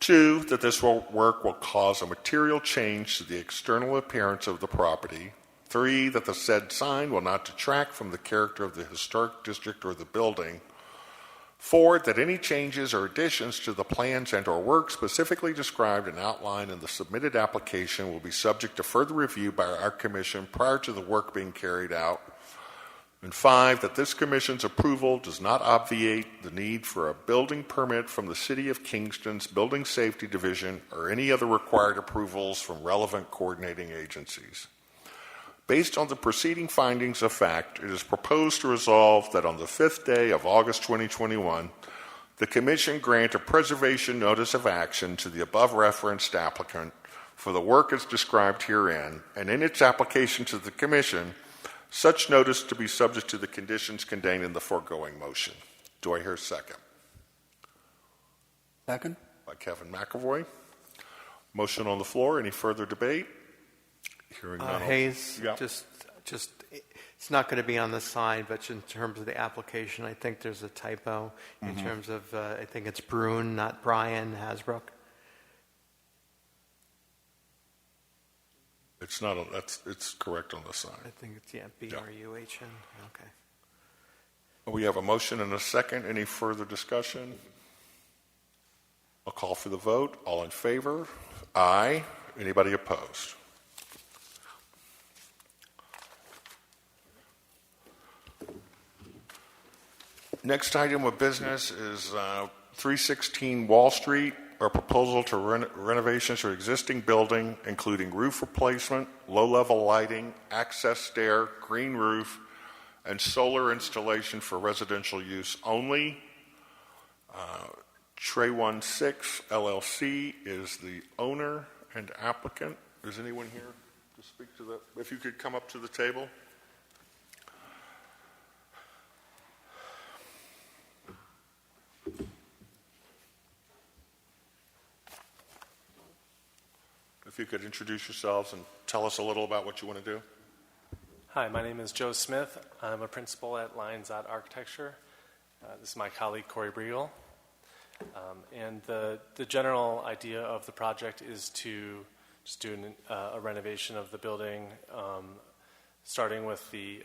2, that this work will cause a material change to the external appearance of the property. 3, that the said sign will not detract from the character of the historic district or the building. 4, that any changes or additions to the plans and or work specifically described and outlined in the submitted application will be subject to further review by our commission prior to the work being carried out. And 5, that this commission's approval does not obviate the need for a building permit from the City of Kingston's Building Safety Division or any other required approvals from relevant coordinating agencies. Based on the preceding findings of fact, it is proposed to resolve that on the 5th day of August 2021, the Commission grant a preservation notice of action to the above referenced applicant for the work as described herein, and in its application to the Commission, such notice to be subject to the conditions contained in the foregoing motion. Do I hear a second? Second. By Kevin McAvoy. Motion on the floor. Any further debate? Hearing none. Hayes, yeah. just it's not going to be on the sign, but in terms of the application, I think there's a typo in terms of, I think it's Brune, not Brian Hasbrok. It's not. It's correct on the sign. I think it's, B-R-U-H-N. Okay. We have a motion and a second. Any further discussion? I'll call for the vote. All in favor? Aye. Anybody opposed? Next item of business is 316 Wall Street, a proposal to renovations to existing building, including roof replacement, low-level lighting, access stair, green roof, and solar installation for residential use only. Trey 16 LLC is the owner and applicant. Is anyone here to speak to that? If you could come up to the table. If you could introduce yourselves and tell us a little about what you want to do. Hi, my name is Joe Smith. I'm a principal at Lions Out Architecture. This is my colleague, Corey Briegel. And the general idea of the project is to just do a renovation of the building, starting with the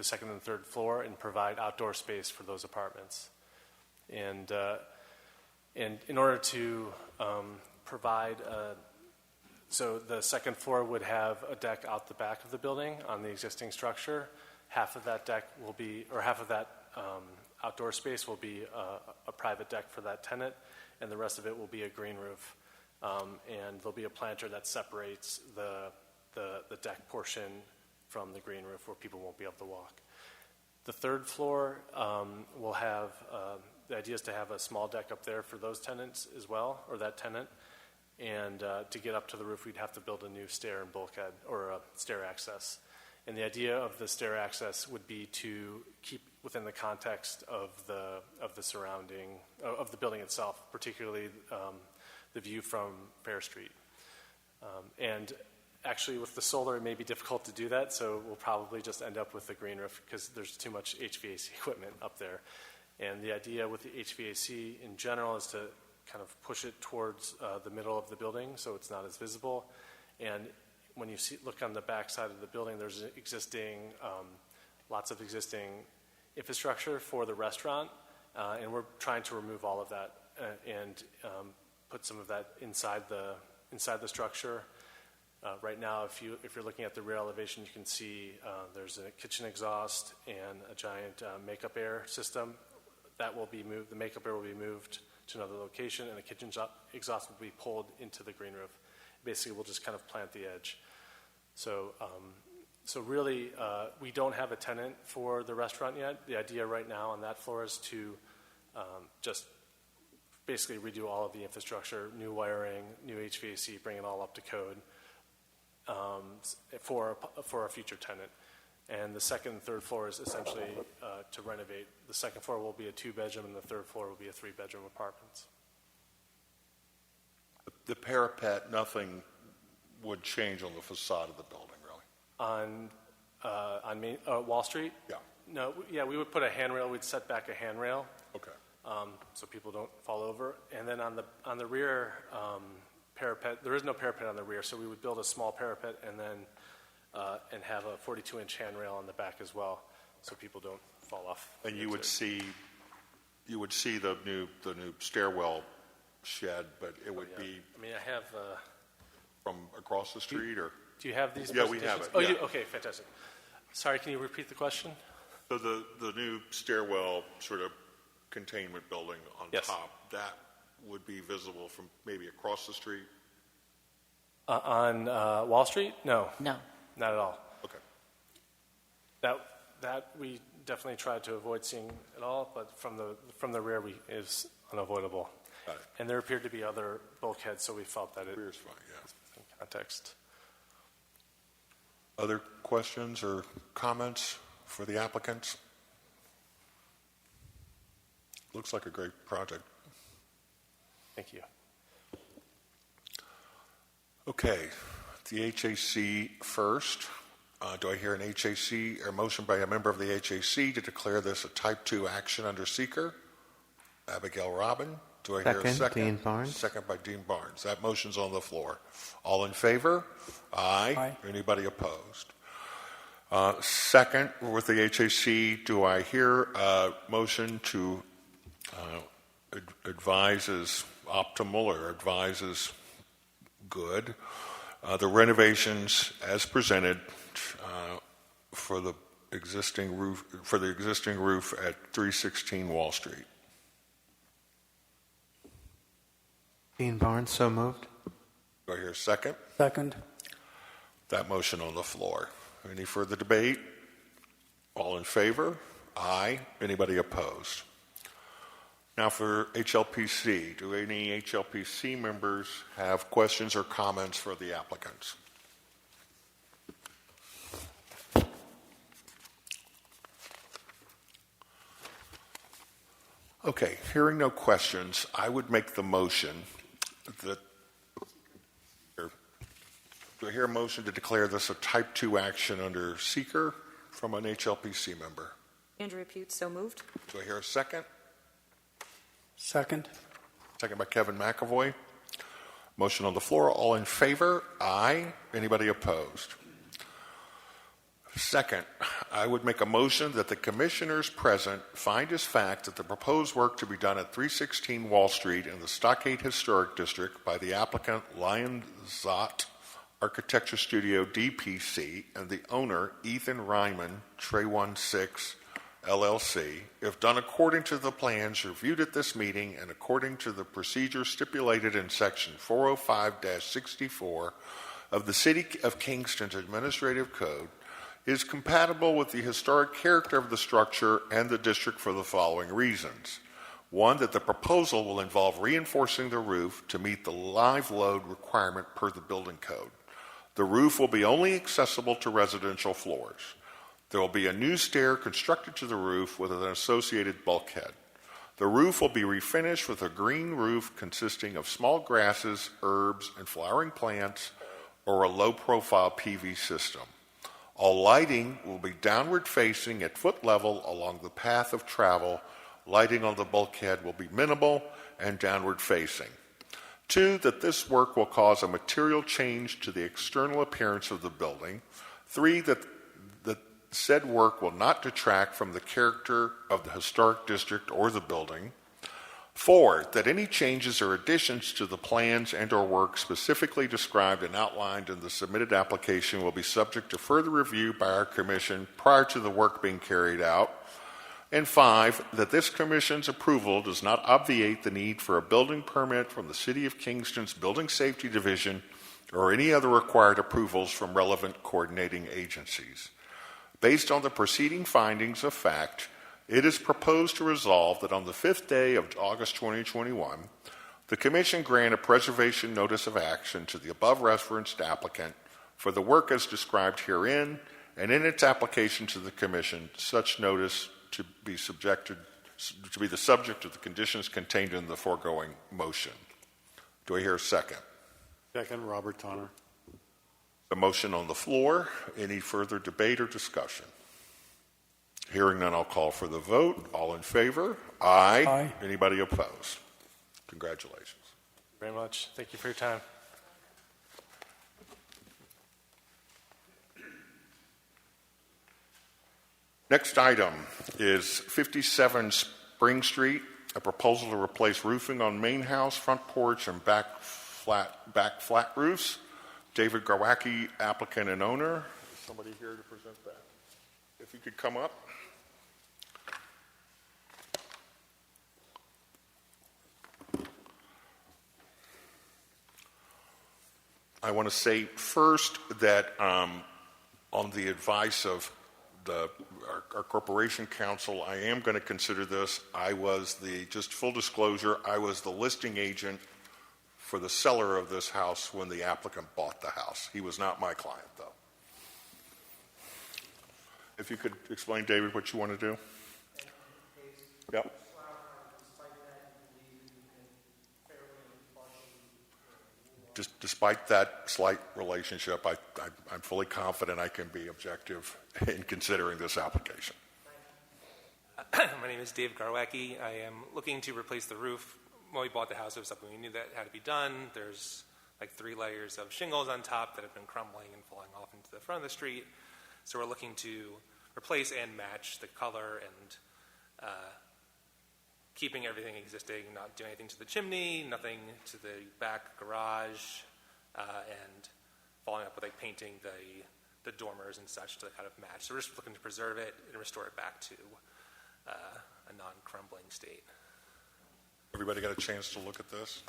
second and third floor, and provide outdoor space for those apartments. And in order to provide, so the second floor would have a deck out the back of the building on the existing structure. Half of that deck will be, or half of that outdoor space will be a private deck for that tenant, and the rest of it will be a green roof. And there'll be a planter that separates the deck portion from the green roof where people won't be able to walk. The third floor will have, the idea is to have a small deck up there for those tenants as well, or that tenant. And to get up to the roof, we'd have to build a new stair and bulkhead, or a stair access. And the idea of the stair access would be to keep within the context of the surrounding, of the building itself, particularly the view from Fair Street. And actually with the solar, it may be difficult to do that, so we'll probably just end up with the green roof because there's too much HVAC equipment up there. And the idea with the HVAC in general is to kind of push it towards the middle of the building so it's not as visible. And when you look on the back side of the building, there's lots of existing infrastructure for the restaurant, and we're trying to remove all of that and put some of that inside the structure. Right now, if you're looking at the rear elevation, you can see there's a kitchen exhaust and a giant makeup air system that will be moved. The makeup air will be moved to another location, and the kitchen exhaust will be pulled into the green roof. Basically, we'll just kind of plant the edge. So So really, we don't have a tenant for the restaurant yet. The idea right now on that floor is to just basically redo all of the infrastructure, new wiring, new HVAC, bring it all up to code for a future tenant. And the second and third floor is essentially to renovate. The second floor will be a 2-bedroom, and the third floor will be a 3-bedroom apartments. The parapet, nothing would change on the facade of the building, really. On Main, Wall Street? Yeah. No, yeah, we would put a handrail. We'd set back a handrail. Okay. So people don't fall over. And then on the rear parapet, there is no parapet on the rear, so we would build a small parapet and then and have a 42-inch handrail on the back as well, so people don't fall off. And you would see the new stairwell shed, but it would be. I mean, I have. From across the street, or do you have these? Yeah, we have it. Oh, yeah. you do? Okay, fantastic. Sorry, can you repeat the question? So the new stairwell sort of containment building on top, that would be visible from maybe across the street? On Wall Street? No. No. Not at all. Okay. That we definitely tried to avoid seeing at all, but from the rear is unavoidable. Got it. And there appeared to be other bulkheads, so we felt that it rear's fine, yeah. In context. Other questions or comments for the applicants? Looks like a great project. Thank you. Okay, the HAC first. Do I hear an HAC or motion by a member of the HAC to declare this a Type 2 action under seeker? Abigail Robin. Do I hear a second? Dean Barnes. Second by Dean Barnes. That motion's on the floor. All in favor? Aye. Aye. Anybody opposed? Second, with the HAC, do I hear a motion to advise as optimal or advise as good the renovations as presented for the existing roof at 316 Wall Street? Dean Barnes, so moved. Do I hear a second? Second. That motion on the floor. Any further debate? All in favor? Aye. Anybody opposed? Now for HLPC. Do any HLPC members have questions or comments for the applicants? Okay, hearing no questions, I would make the motion that. Do I hear a motion to declare this a Type 2 action under seeker from an HLPC member? Andrea Pute, so moved. Do I hear a second? Second. Second by Kevin McAvoy. Motion on the floor. All in favor? Aye. Anybody opposed? Second, I would make a motion that the commissioners present find as fact that the proposed work to be done at 316 Wall Street in the Stockade Historic District by the applicant Lion Zott Architecture Studio DPC and the owner Ethan Ryman Trey 16 LLC, if done according to the plans reviewed at this meeting and according to the procedure stipulated in section 405-64 of the City of Kingston's Administrative Code, is compatible with the historic character of the structure and the district for the following reasons. One, that the proposal will involve reinforcing the roof to meet the live load requirement per the building code. The roof will be only accessible to residential floors. There will be a new stair constructed to the roof with an associated bulkhead. The roof will be refinished with a green roof consisting of small grasses, herbs, and flowering plants, or a low-profile PV system. All lighting will be downward facing at foot level along the path of travel. Lighting on the bulkhead will be minimal and downward facing. 2, that this work will cause a material change to the external appearance of the building. 3, that said work will not detract from the character of the historic district or the building. 4, that any changes or additions to the plans and or work specifically described and outlined in the submitted application will be subject to further review by our commission prior to the work being carried out. And 5, that this commission's approval does not obviate the need for a building permit from the City of Kingston's Building Safety Division or any other required approvals from relevant coordinating agencies. Based on the preceding findings of fact, it is proposed to resolve that on the 5th day of August 2021, the Commission grant a preservation notice of action to the above referenced applicant for the work as described herein, and in its application to the Commission, such notice to be the subject of the conditions contained in the foregoing motion. Do I hear a second? Second, Robert Tonner. The motion on the floor. Any further debate or discussion? Hearing none, I'll call for the vote. All in favor? Aye. Aye. Anybody opposed? Congratulations. Very much. Thank you for your time. Next item is 57 Spring Street, a proposal to replace roofing on main house, front porch, and back flat roofs. David Garwacki, applicant and owner. Is somebody here to present that? If you could come up. I want to say first that on the advice of our corporation counsel, I am going to consider this. Just full disclosure, I was the listing agent for the seller of this house when the applicant bought the house. He was not my client, though. If you could explain, David, what you want to do. Yep. Despite that slight relationship, I'm fully confident I can be objective in considering this application. My name is Dave Garwacki. I am looking to replace the roof. When we bought the house, it was something we knew that had to be done. There's like 3 layers of shingles on top that have been crumbling and falling off into the front of the street. So we're looking to replace and match the color and keeping everything existing, not doing anything to the chimney, nothing to the back garage, and following up with like painting the dormers and such to kind of match. So we're just looking to preserve it and restore it back to a non-crumbling state. Everybody got a chance to look at this?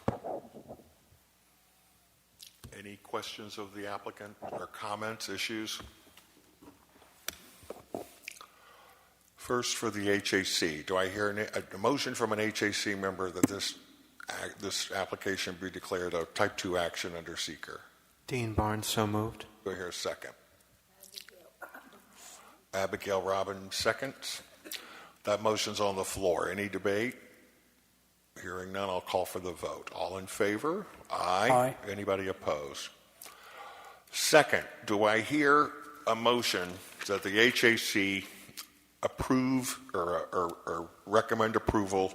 Any questions of the applicant or comments, issues? First, for the HAC, do I hear a motion from an HAC member that this application be declared a Type 2 action under seeker? Dean Barnes, so moved. Do I hear a second? Abigail Robbins, seconds. That motion's on the floor. Any debate? Hearing none, I'll call for the vote. All in favor? Aye. Aye. Anybody opposed? Second, do I hear a motion that the HAC approve or recommend approval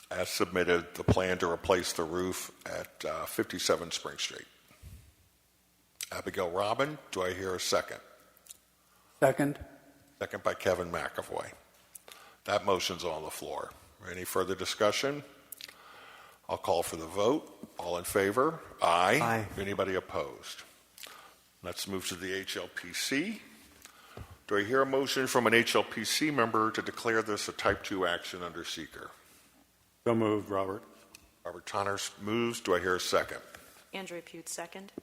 as submitted the plan to replace the roof at 57 Spring Street? Abigail Robin, do I hear a second? Second. Second by Kevin McAvoy. That motion's on the floor. Any further discussion? I'll call for the vote. All in favor? Aye. Aye. Anybody opposed? Let's move to the HLPC. Do I hear a motion from an HLPC member to declare this a Type 2 action under seeker? So moved, Robert. Robert Tonner moves. Do I hear a second? Andrea Pute, second.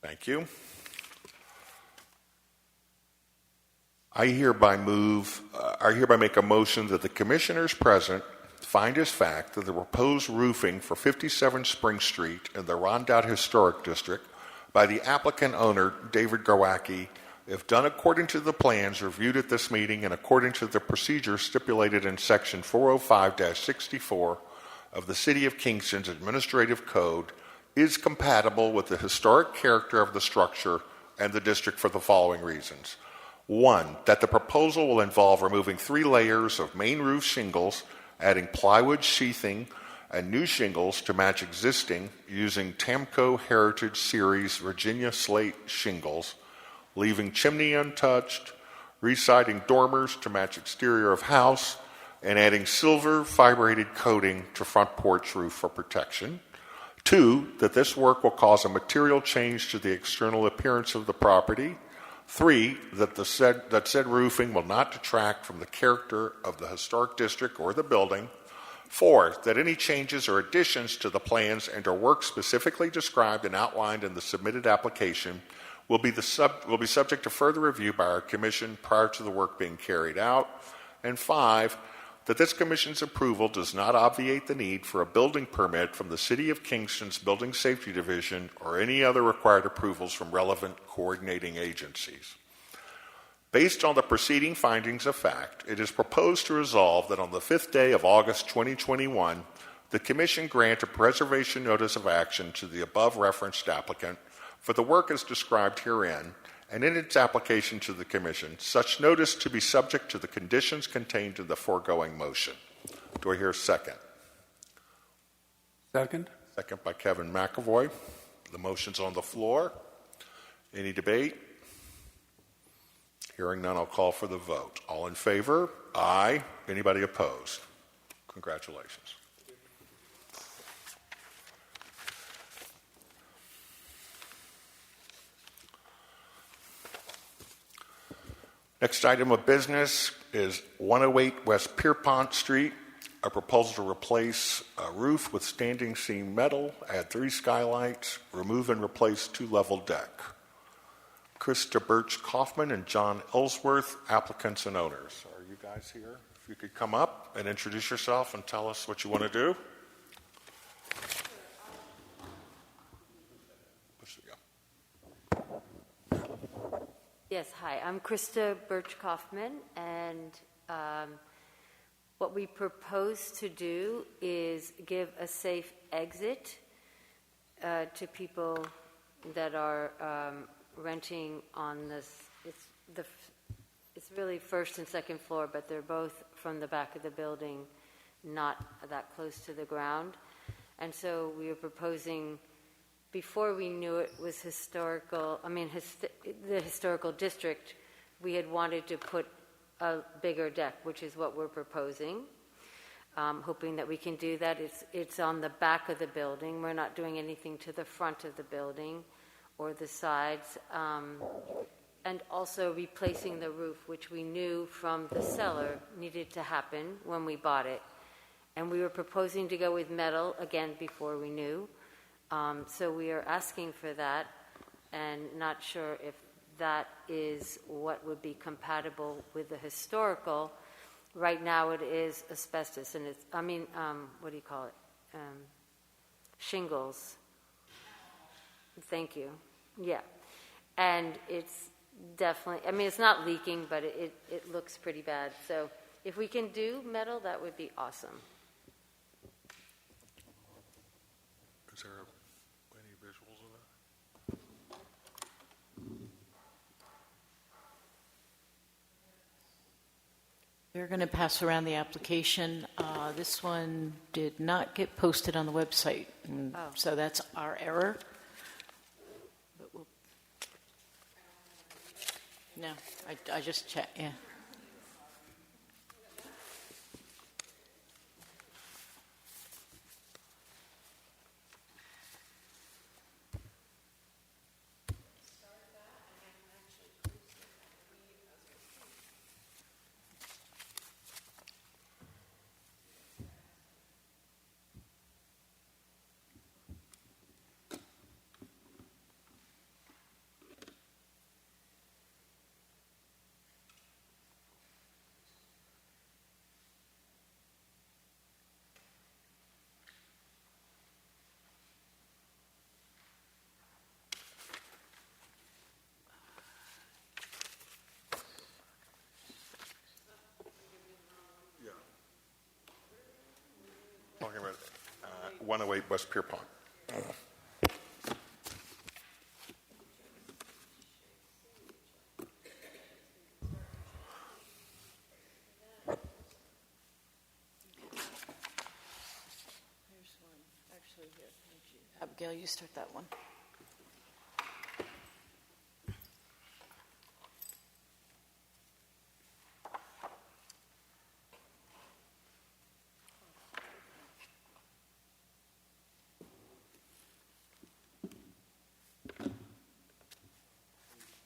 Thank you. I hereby make a motion that the commissioners present find as fact that the proposed roofing for 57 Spring Street in the Rondout Historic District by the applicant owner, David Garwacki, if done according to the plans reviewed at this meeting and according to the procedure stipulated in Section 405-64 of the City of Kingston's Administrative Code, is compatible with the historic character of the structure and the district for the following reasons. 1, that the proposal will involve removing 3 layers of main roof shingles, adding plywood sheathing and new shingles to match existing using Tamco Heritage Series Virginia slate shingles, leaving chimney untouched, residing dormers to match exterior of house, and adding silver fibrated coating to front porch roof for protection. 2, that this work will cause a material change to the external appearance of the property. 3, that said roofing will not detract from the character of the historic district or the building. 4, that any changes or additions to the plans and or work specifically described and outlined in the submitted application will be subject to further review by our commission prior to the work being carried out. And 5, that this commission's approval does not obviate the need for a building permit from the City of Kingston's Building Safety Division or any other required approvals from relevant coordinating agencies. Based on the preceding findings of fact, it is proposed to resolve that on the 5th day of August 2021, the Commission grant a preservation notice of action to the above referenced applicant for the work as described herein, and in its application to the Commission, such notice to be subject to the conditions contained in the foregoing motion. Do I hear a second? Second. Second by Kevin McAvoy. The motion's on the floor. Any debate? Hearing none, I'll call for the vote. All in favor? Aye. Anybody opposed? Congratulations. Next item of business is 108 West Pierpont Street, a proposal to replace a roof with standing seam metal, add 3 skylights, remove and replace 2-level deck. Krista Birch-Kaufman and John Ellsworth, applicants and owners. Are you guys here? If you could come up and introduce yourself and tell us what you want to do. Yes, hi. I'm Krista Birch-Kaufman, and what we propose to do is give a safe exit to people that are renting on this. It's really first and second floor, but they're both from the back of the building, not that close to the ground. And so we are proposing, before we knew it was historical, the historical district, we had wanted to put a bigger deck, which is what we're proposing, hoping that we can do that. It's on the back of the building. We're not doing anything to the front of the building or the sides. And also replacing the roof, which we knew from the seller needed to happen when we bought it. And we were proposing to go with metal, again, before we knew. So we are asking for that, and not sure if that is what would be compatible with the historical. Right now it is asbestos, and it's, what do you call it? Shingles. Thank you. Yeah. And it's definitely, it's not leaking, but it looks pretty bad. So if we can do metal, that would be awesome. Is there any visuals of that? We're going to pass around the application. This one did not get posted on the website, so that's our error. But no, I just checked, yeah. Talking about 108 West Pierpont. Abigail, you start that one.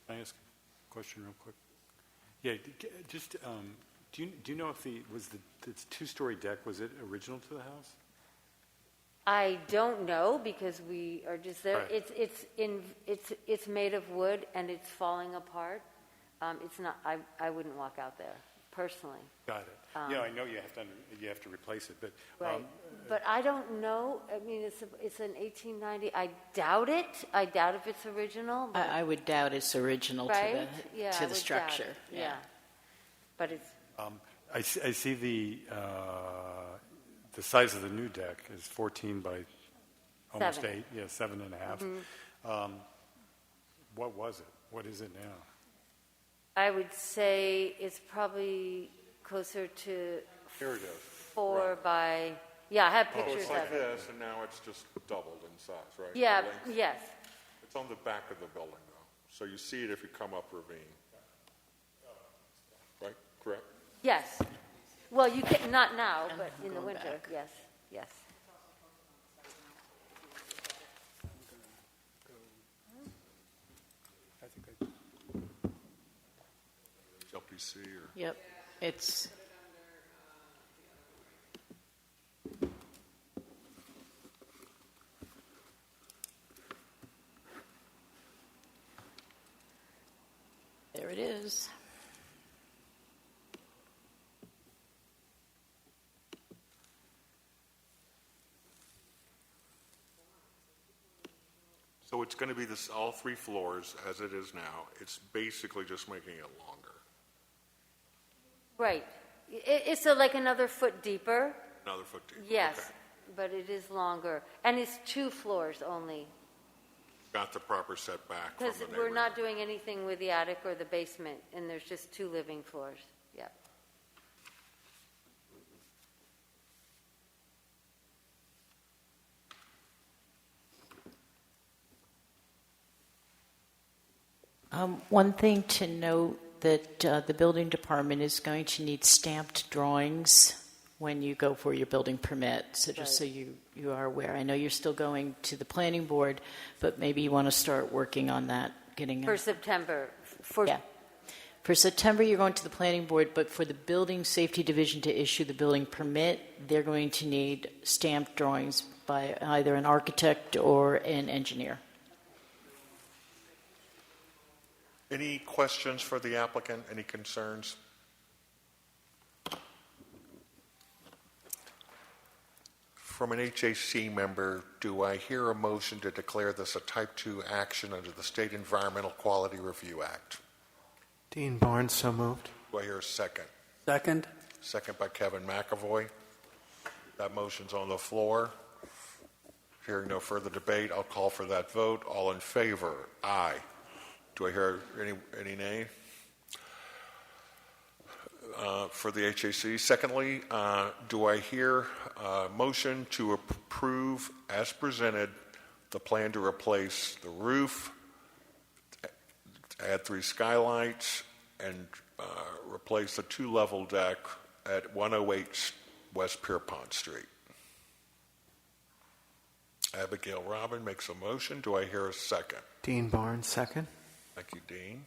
Can I ask a question real quick? Yeah, just Do you know if the two-story deck, was it original to the house? I don't know because we are just there. Right. It's made of wood and it's falling apart. It's not. I wouldn't walk out there personally. Got it. Yeah, I know you have to replace it, but Right. But I don't know. I mean, it's an 1890. I doubt it. I doubt if it's original. I would doubt it's original Right? to I the would structure. doubt it. Yeah. But it's. I see the size of the new deck is 14 by almost 7. 8. Yeah, 7.5. Mm-hmm. What was it? What is it now? I would say it's probably closer to Here it is. 4 Right. by. Yeah, I have Oh, pictures it's like of it. this, and now it's just doubled in size, right? Yeah. The length. Yes. It's on the back of the building, though, so you see it if you come up ravine. Right? Correct? Yes. Well, you can not now, And but in the going winter. back. Yes. Yes. I think Hlpc or Yep. It's. There it is. So it's going to be this all 3 floors as it is now. It's basically just making it longer. Right. It's like another foot deeper. Another foot deep. Yes, Okay. but it is longer, and it's 2 floors only. Got the proper setback from Because the we're neighborhood. not doing anything with the attic or the basement, and there's just 2 living floors. Yeah. One thing to note that the building department is going to need stamped drawings when you go for your building permit. So just so you are aware, I know you're still going to the planning board, but maybe you want to start working on that, getting For September. For September, you're going to the planning board, but for the building safety division to issue the building permit, they're going to need stamped drawings by either an architect or an engineer. Any questions for the applicant? Any concerns? From an HAC member, do I hear a motion to declare this a Type 2 action under the State Environmental Quality Review Act? Dean Barnes, so moved. Do I hear a second? Second? Second by Kevin McAvoy. That motion's on the floor. Hearing no further debate, I'll call for that vote. All in favor? Aye. Do I hear any nay? For the HAC. Secondly, do I hear a motion to approve, as presented, the plan to replace the roof, add 3 skylights, and replace the 2-level deck at 108 West Pierpont Street? Abigail Robin makes a motion. Do I hear a second? Dean Barnes, second. Thank you, Dean.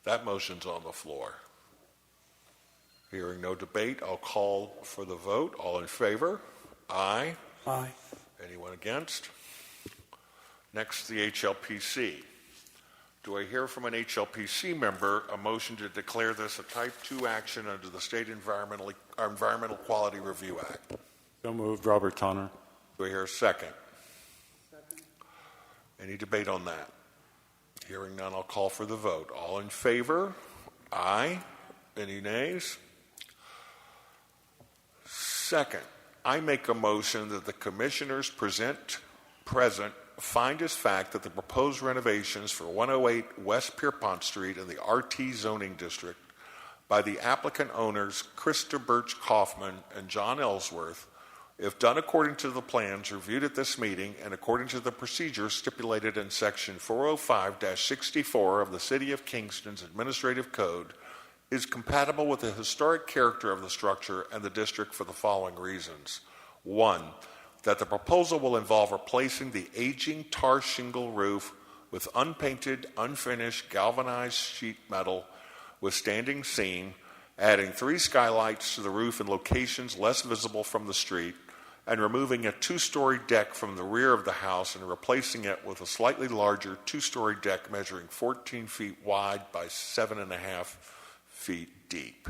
That motion's on the floor. Hearing no debate, I'll call for the vote. All in favor? Aye. Aye. Anyone against? Next, the HLPC. Do I hear from an HLPC member a motion to declare this a Type 2 action under the State Environmental Quality Review Act? So moved. Robert Tonner. Do I hear a second? Second. Any debate on that? Hearing none, I'll call for the vote. All in favor? Aye. Any nays? Second, I make a motion that the commissioners present find as fact that the proposed renovations for 108 West Pierpont Street in the RT zoning district by the applicant owners Krista Birch Kaufman and John Ellsworth, if done according to the plans reviewed at this meeting and according to the procedures stipulated in Section 405-64 of the City of Kingston's Administrative Code, is compatible with the historic character of the structure and the district for the following reasons. 1, that the proposal will involve replacing the aging tar shingle roof with unpainted, unfinished galvanized sheet metal with standing seam adding 3 skylights to the roof in locations less visible from the street, and removing a 2-story deck from the rear of the house and replacing it with a slightly larger 2-story deck measuring 14 feet wide by 7.5 feet deep.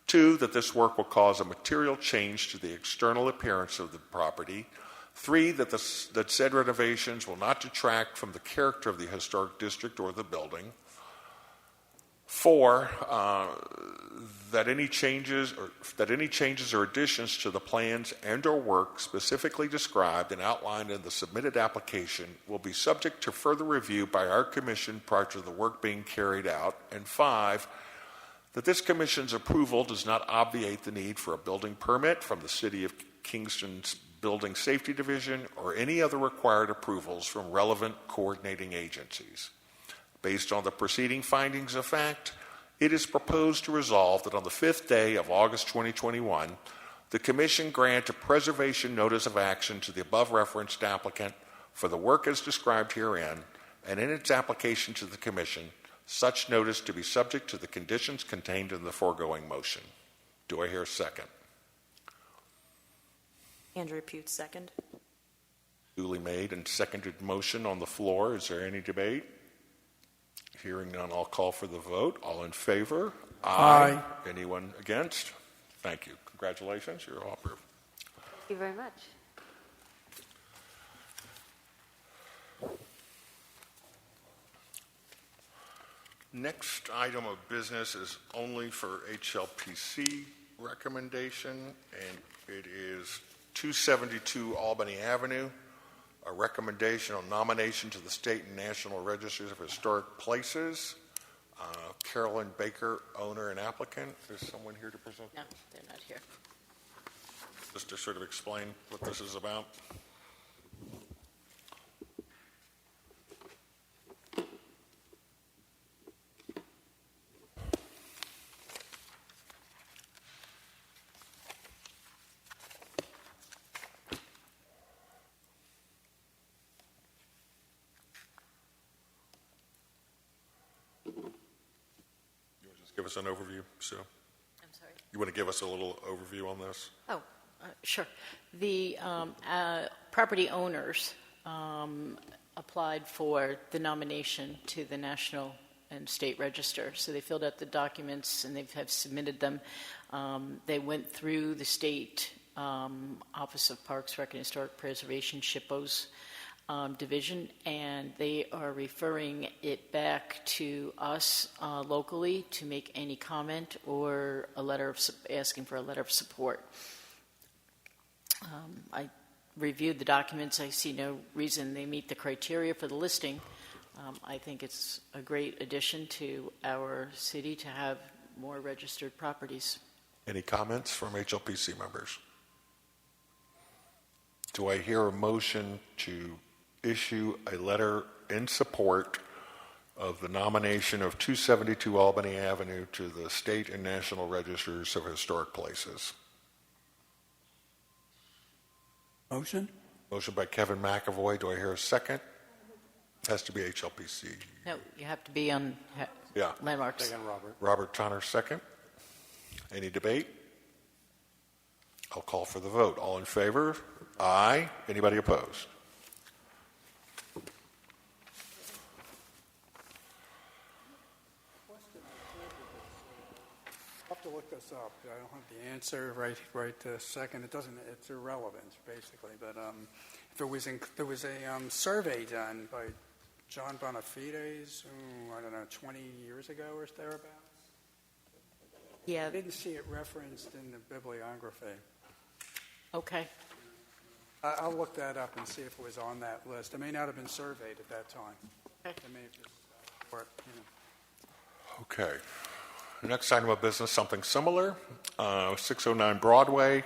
2, that this work will cause a material change to the external appearance of the property. 3, that said renovations will not detract from the character of the historic district or the building. 4, that any changes or additions to the plans and/or work specifically described and outlined in the submitted application will be subject to further review by our commission prior to the work being carried out. And 5, that this commission's approval does not obviate the need for a building permit from the City of Kingston's Building Safety Division or any other required approvals from relevant coordinating agencies. Based on the preceding findings of fact, it is proposed to resolve that on the 5th day of August 2021, the Commission grant a preservation notice of action to the above-referenced applicant for the work as described herein, and in its application to the Commission, such notice to be subject to the conditions contained in the foregoing motion. Do I hear a second? Andrea Putz, second. Duly made and seconded motion on the floor. Is there any debate? Hearing none, I'll call for the vote. All in favor? Aye. Anyone against? Thank you. Congratulations. You're all approved. Thank you very much. Next item of business is only for Hlpc recommendation, and it is 272 Albany Avenue, a recommendation on nomination to the state and national registers of historic places. Carolyn Baker, owner and applicant. Is someone here to present? No, they're not here. Just to sort of explain what this is about. Give us an overview, Sue. I'm sorry? You want to give us a little overview on this? Oh, sure. The property owners applied for the nomination to the National and State Register. So they filled out the documents and they have submitted them. They went through the State Office of Parks, Rec, and Historic Preservation, SHPO's division, and they are referring it back to us locally to make any comment or a letter of asking for a letter of support. I reviewed the documents. I see no reason they meet the criteria for the listing. I think it's a great addition to our city to have more registered properties. Any comments from Hlpc members? Do I hear a motion to issue a letter in support of the nomination of 272 Albany Avenue to the state and national registers of historic places? Motion? Motion by Kevin McAvoy. Do I hear a second? Has to be Hlpc. No, you have to be on landmarks. Second, Robert. Robert Tonner, second. Any debate? I'll call for the vote. All in favor? Aye. Anybody opposed? I'll have to look this up. I don't have the answer right this second. It's irrelevant, basically. But if there was a survey done by John Bonafides, I don't know, 20 years ago or thereabouts. Yeah. I didn't see it referenced in the bibliography. Okay. I'll look that up and see if it was on that list. It may not have been surveyed at that time. Okay. It may have just, Okay. Next item of business, something similar. 609 Broadway,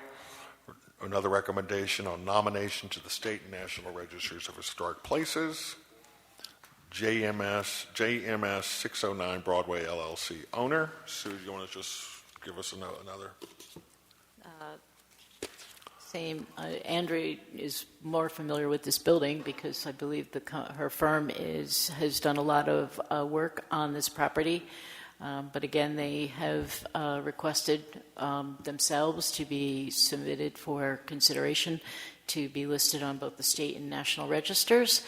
another recommendation on nomination to the state and national registers of historic places. JMS 609 Broadway LLC owner. Sue, you want to just give us another? Same. Andrea is more familiar with this building because I believe her firm has done a lot of work on this property. But again, they have requested themselves to be submitted for consideration to be listed on both the state and national registers.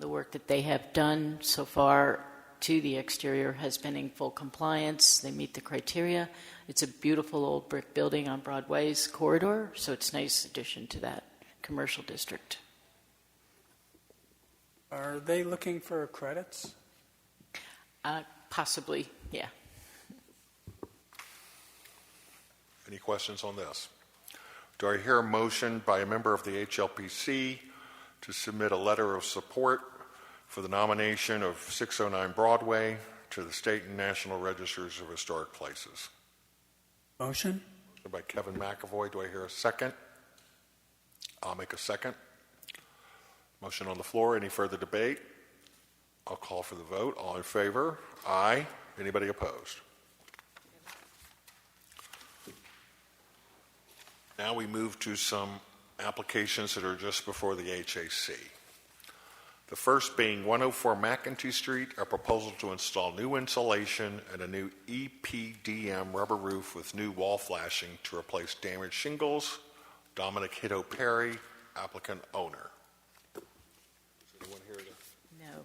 The work that they have done so far to the exterior has been in full compliance. They meet the criteria. It's a beautiful old brick building on Broadway's corridor, so it's a nice addition to that commercial district. Are they looking for credits? Possibly, yeah. Any questions on this? Do I hear a motion by a member of the HLPC to submit a letter of support for the nomination of 609 Broadway to the state and national registers of historic places? Motion? Motion by Kevin McAvoy. Do I hear a second? I'll make a second. Motion on the floor. Any further debate? I'll call for the vote. All in favor? Aye. Anybody opposed? Now we move to some applications that are just before the HAC. The first being 104 McEntee Street, a proposal to install new insulation and a new EPDM rubber roof with new wall flashing to replace damaged shingles. Dominic Hiddo Perry, applicant owner. Is anyone here to? No.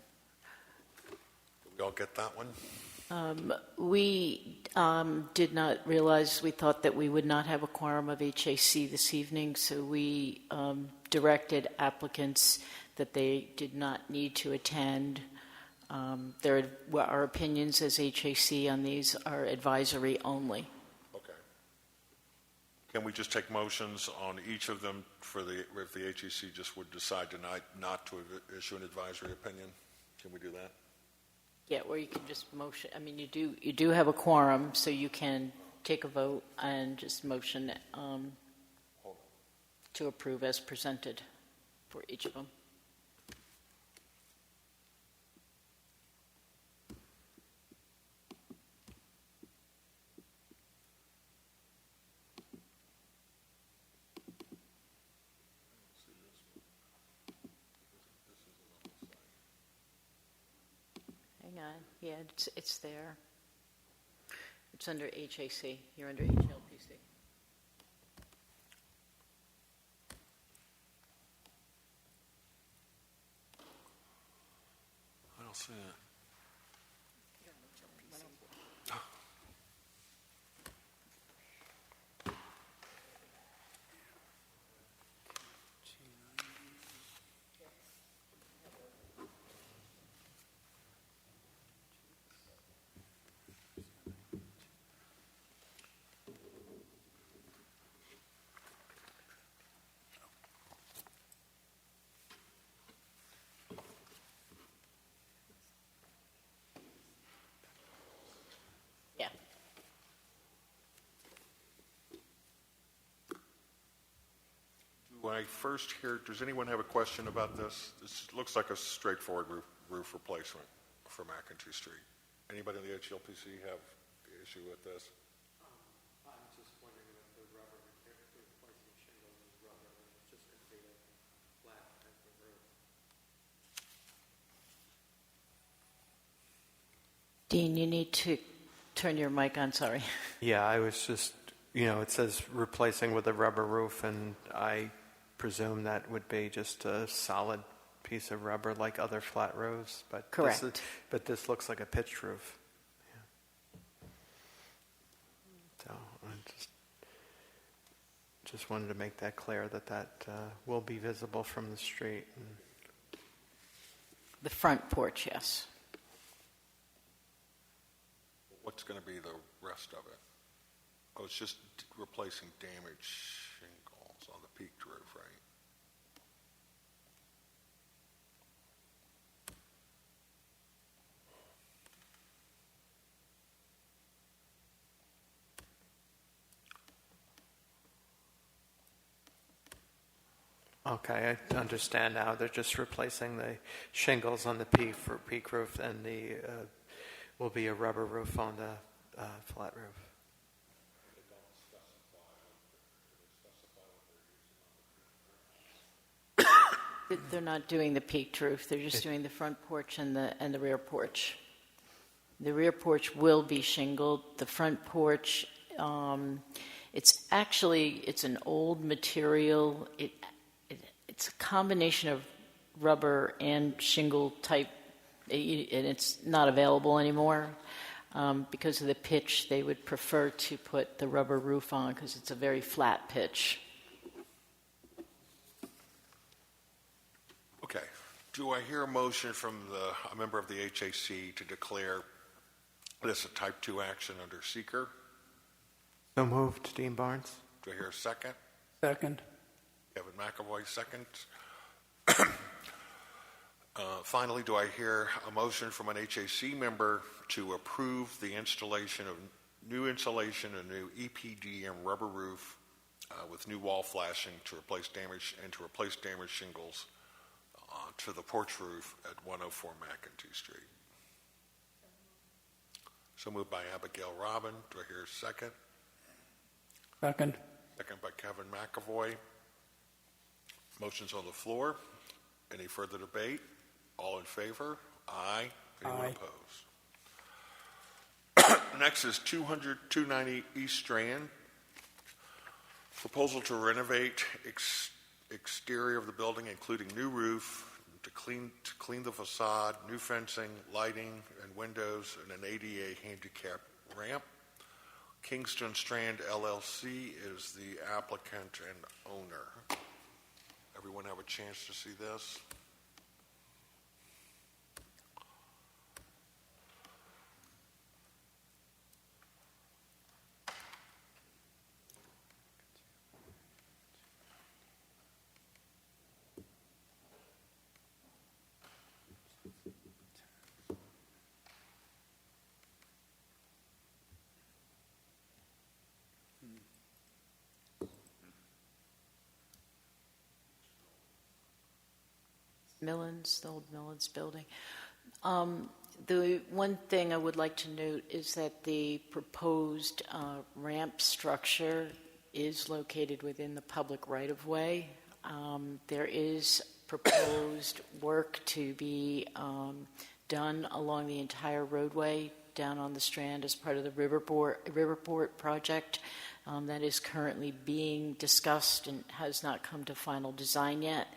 Did we all get that one? We did not realize, we thought that we would not have a quorum of HAC this evening, so we directed applicants that they did not need to attend. Our opinions as HAC on these are advisory only. Okay. Can we just take motions on each of them if the HAC just would decide tonight not to issue an advisory opinion? Can we do that? Yeah, or you can just motion. I mean, you do have a quorum, so you can take a vote and just motion to approve as presented for each of them. Hang on. Yeah, it's there. It's under HAC. You're under HLPC. I don't see it. When I first hear, does anyone have a question about this? This looks like a straightforward roof replacement for McEntee Street. Anybody in the HLPC have an issue with this? I'm just wondering if the rubber, replacing shingles is rubber, and it's just going to be a flat type of roof. Dean, you need to turn your mic on, sorry. Yeah, I was just, it says replacing with a rubber roof, and I presume that would be just a solid piece of rubber like other flat roofs. But correct. This looks like a pitched roof. Yeah. So I just wanted to make that clear that will be visible from the street. The front porch, yes. What's going to be the rest of it? Oh, it's just replacing damaged shingles on the peaked roof, right? Okay, I understand now. They're just replacing the shingles on the peak roof, and the will be a rubber roof on the flat roof. They're not doing the peaked roof. They're just doing the front porch and the rear porch. The rear porch will be shingled. The front porch, it's an old material. It's a combination of rubber and shingle type, and it's not available anymore. Because of the pitch, they would prefer to put the rubber roof on because it's a very flat pitch. Okay. Do I hear a motion from a member of the HAC to declare this a type 2 action under seeker? So moved, Dean Barnes. Do I hear a second? Second. Kevin McAvoy, second. Finally, do I hear a motion from an HAC member to approve the installation of new insulation and new EPDM rubber roof with new wall flashing to replace damaged shingles to the porch roof at 104 McIntyre Street? So moved by Abigail Robin. Do I hear a second? Second. Second by Kevin McAvoy. Motion's on the floor. Any further debate? All in favor? Aye. Anyone opposed? Next is 290 East Strand. Proposal to renovate exterior of the building, including new roof, to clean the facade, new fencing, lighting, and windows, and an ADA handicap ramp. Kingston Strand LLC is the applicant and owner. Everyone have a chance to see this? The old Millens building. The one thing I would like to note is that the proposed ramp structure is located within the public right-of-way. There is proposed work to be done along the entire roadway down on the Strand as part of the Riverport project that is currently being discussed and has not come to final design yet.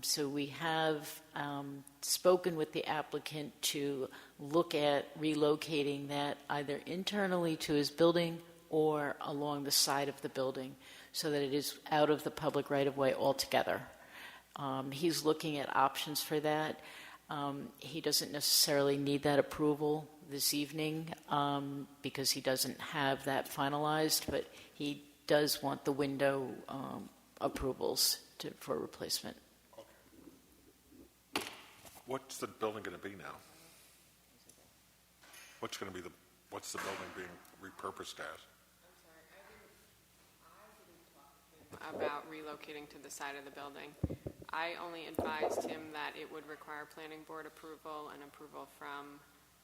So we have spoken with the applicant to look at relocating that either internally to his building or along the side of the building so that it is out of the public right-of-way altogether. He's looking at options for that. He doesn't necessarily need that approval this evening because he doesn't have that finalized, but he does want the window approvals for replacement. What's the building going to be now? What's the building being repurposed as? About relocating to the side of the building. I only advised him that it would require planning board approval and approval from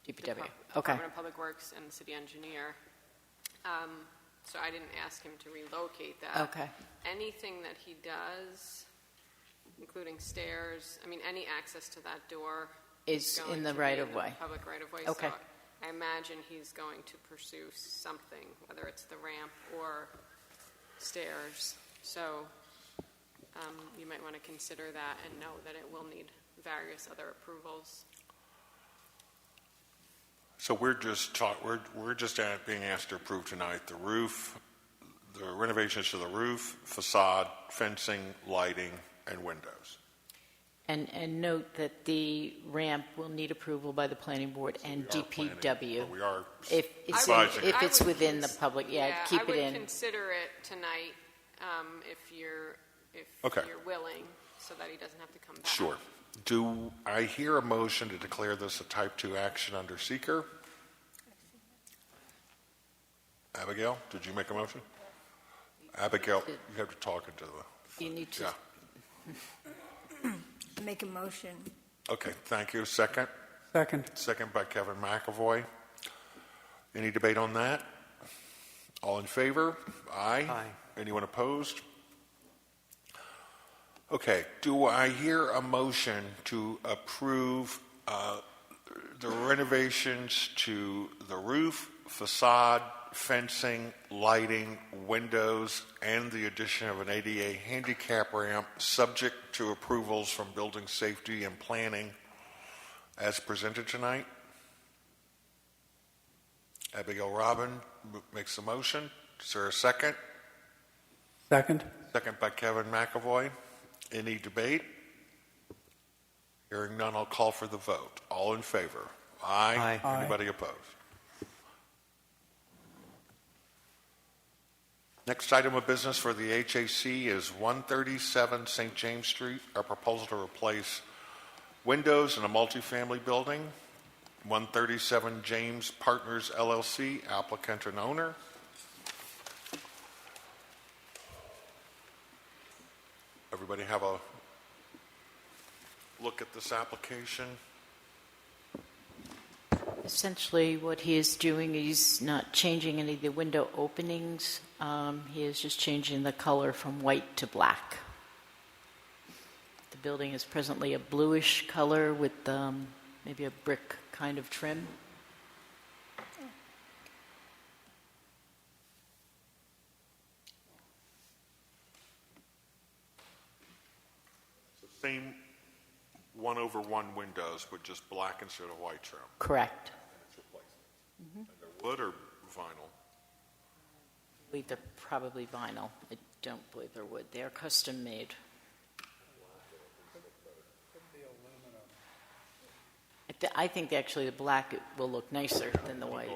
DPW. Department of Public Works and the city engineer. So I didn't ask him to relocate that. Okay. Anything that he does, including stairs, any access to that door is in the right-of-way. Public right-of-way. Okay. So I imagine he's going to pursue something, whether it's the ramp or stairs. So you might want to consider that and know that it will need various other approvals. So we're just being asked to approve tonight the roof, the renovations to the roof, facade, fencing, lighting, and windows. And note that the ramp will need approval by the planning board and DPW. We are if it's within the public, keep it in. I would consider it tonight if you're willing, so that he doesn't have to come back. Sure. Do I hear a motion to declare this a type 2 action under seeker? Abigail, did you make a motion? Abigail, you have to talk into the... You need to... Make a motion. Okay, thank you. Second? Second. Second by Kevin McAvoy. Any debate on that? All in favor? Aye. Aye. Anyone opposed? Okay, do I hear a motion to approve the renovations to the roof, facade, fencing, lighting, windows, and the addition of an ADA handicap ramp subject to approvals from Building Safety and Planning as presented tonight. Abigail Robin makes the motion. Is there a second? Second. Second by Kevin McAvoy. Any debate? Hearing none, I'll call for the vote. All in favor? Aye. Aye. Anybody opposed? Next item of business for the HAC is 137 St. James Street, a proposal to replace windows in a multifamily building. 137 James Partners LLC, applicant and owner. Everybody have a look at this application? Essentially, what he is doing, he's not changing any of the window openings. He is just changing the color from white to black. The building is presently a bluish color with maybe a brick kind of trim. Same 1/1 windows, but just black instead of white trim. Correct. And they're wood or vinyl? I believe they're probably vinyl. I don't believe they're wood. They are custom made. I think actually the black will look nicer than the white.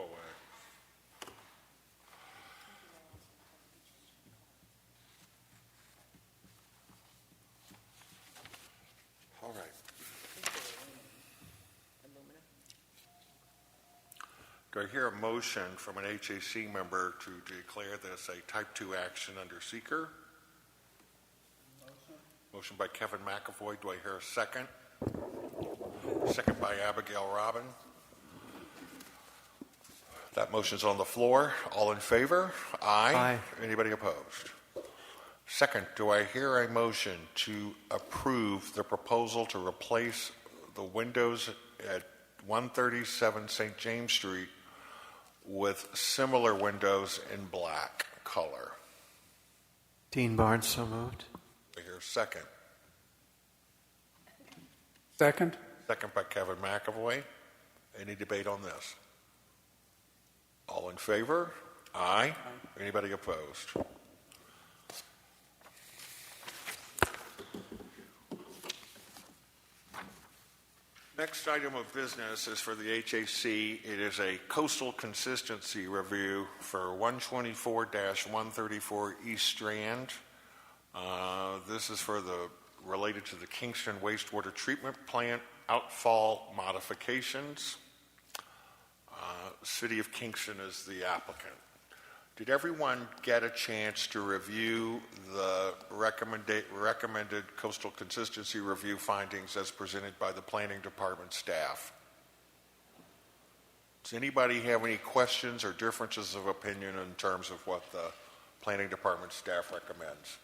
All right. Do I hear a motion from an HAC member to declare this a type 2 action under seeker? Motion by Kevin McAvoy. Do I hear a second? Second by Abigail Robin. That motion's on the floor. All in favor? Aye. Aye. Anybody opposed? Second, do I hear a motion to approve the proposal to replace the windows at 137 St. James Street with similar windows in black color? Dean Barnes, so moved. Do I hear a second? Second. Second by Kevin McAvoy. Any debate on this? All in favor? Aye. Anybody opposed? Next item of business is for the HAC. It is a coastal consistency review for 124-134 East Strand. This is for related to the Kingston wastewater treatment plant outfall modifications. City of Kingston is the applicant. Did everyone get a chance to review the recommended coastal consistency review findings as presented by the planning department staff? Does anybody have any questions or differences of opinion in terms of what the planning department staff recommends?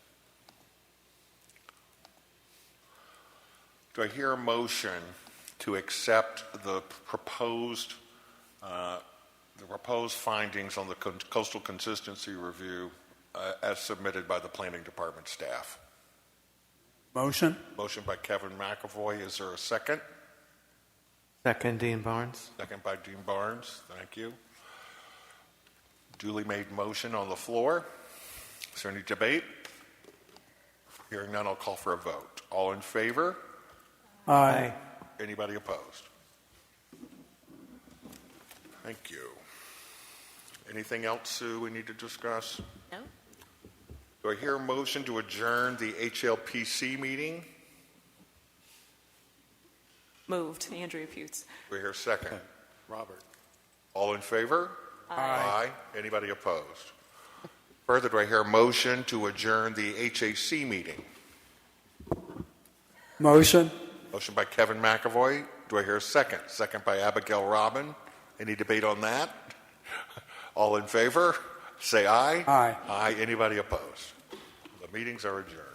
Do I hear a motion to accept the proposed findings on the coastal consistency review as submitted by the planning department staff? Motion. Motion by Kevin McAvoy. Is there a second? Second, Dean Barnes. Second by Dean Barnes. Thank you. Duly made motion on the floor. Is there any debate? Hearing none, I'll call for a vote. All in favor? Aye. Anybody opposed? Thank you. Anything else, Sue, we need to discuss? No. Do I hear a motion to adjourn the HLPC meeting? Moved. Andrea Putz. Do I hear a second? Robert. All in favor? Aye. Anybody opposed? Further, do I hear a motion to adjourn the HAC meeting? Motion. Motion by Kevin McAvoy. Do I hear a second? Second by Abigail Robin. Any debate on that? All in favor? Say aye. Aye. Aye. Anybody opposed? The meetings are adjourned.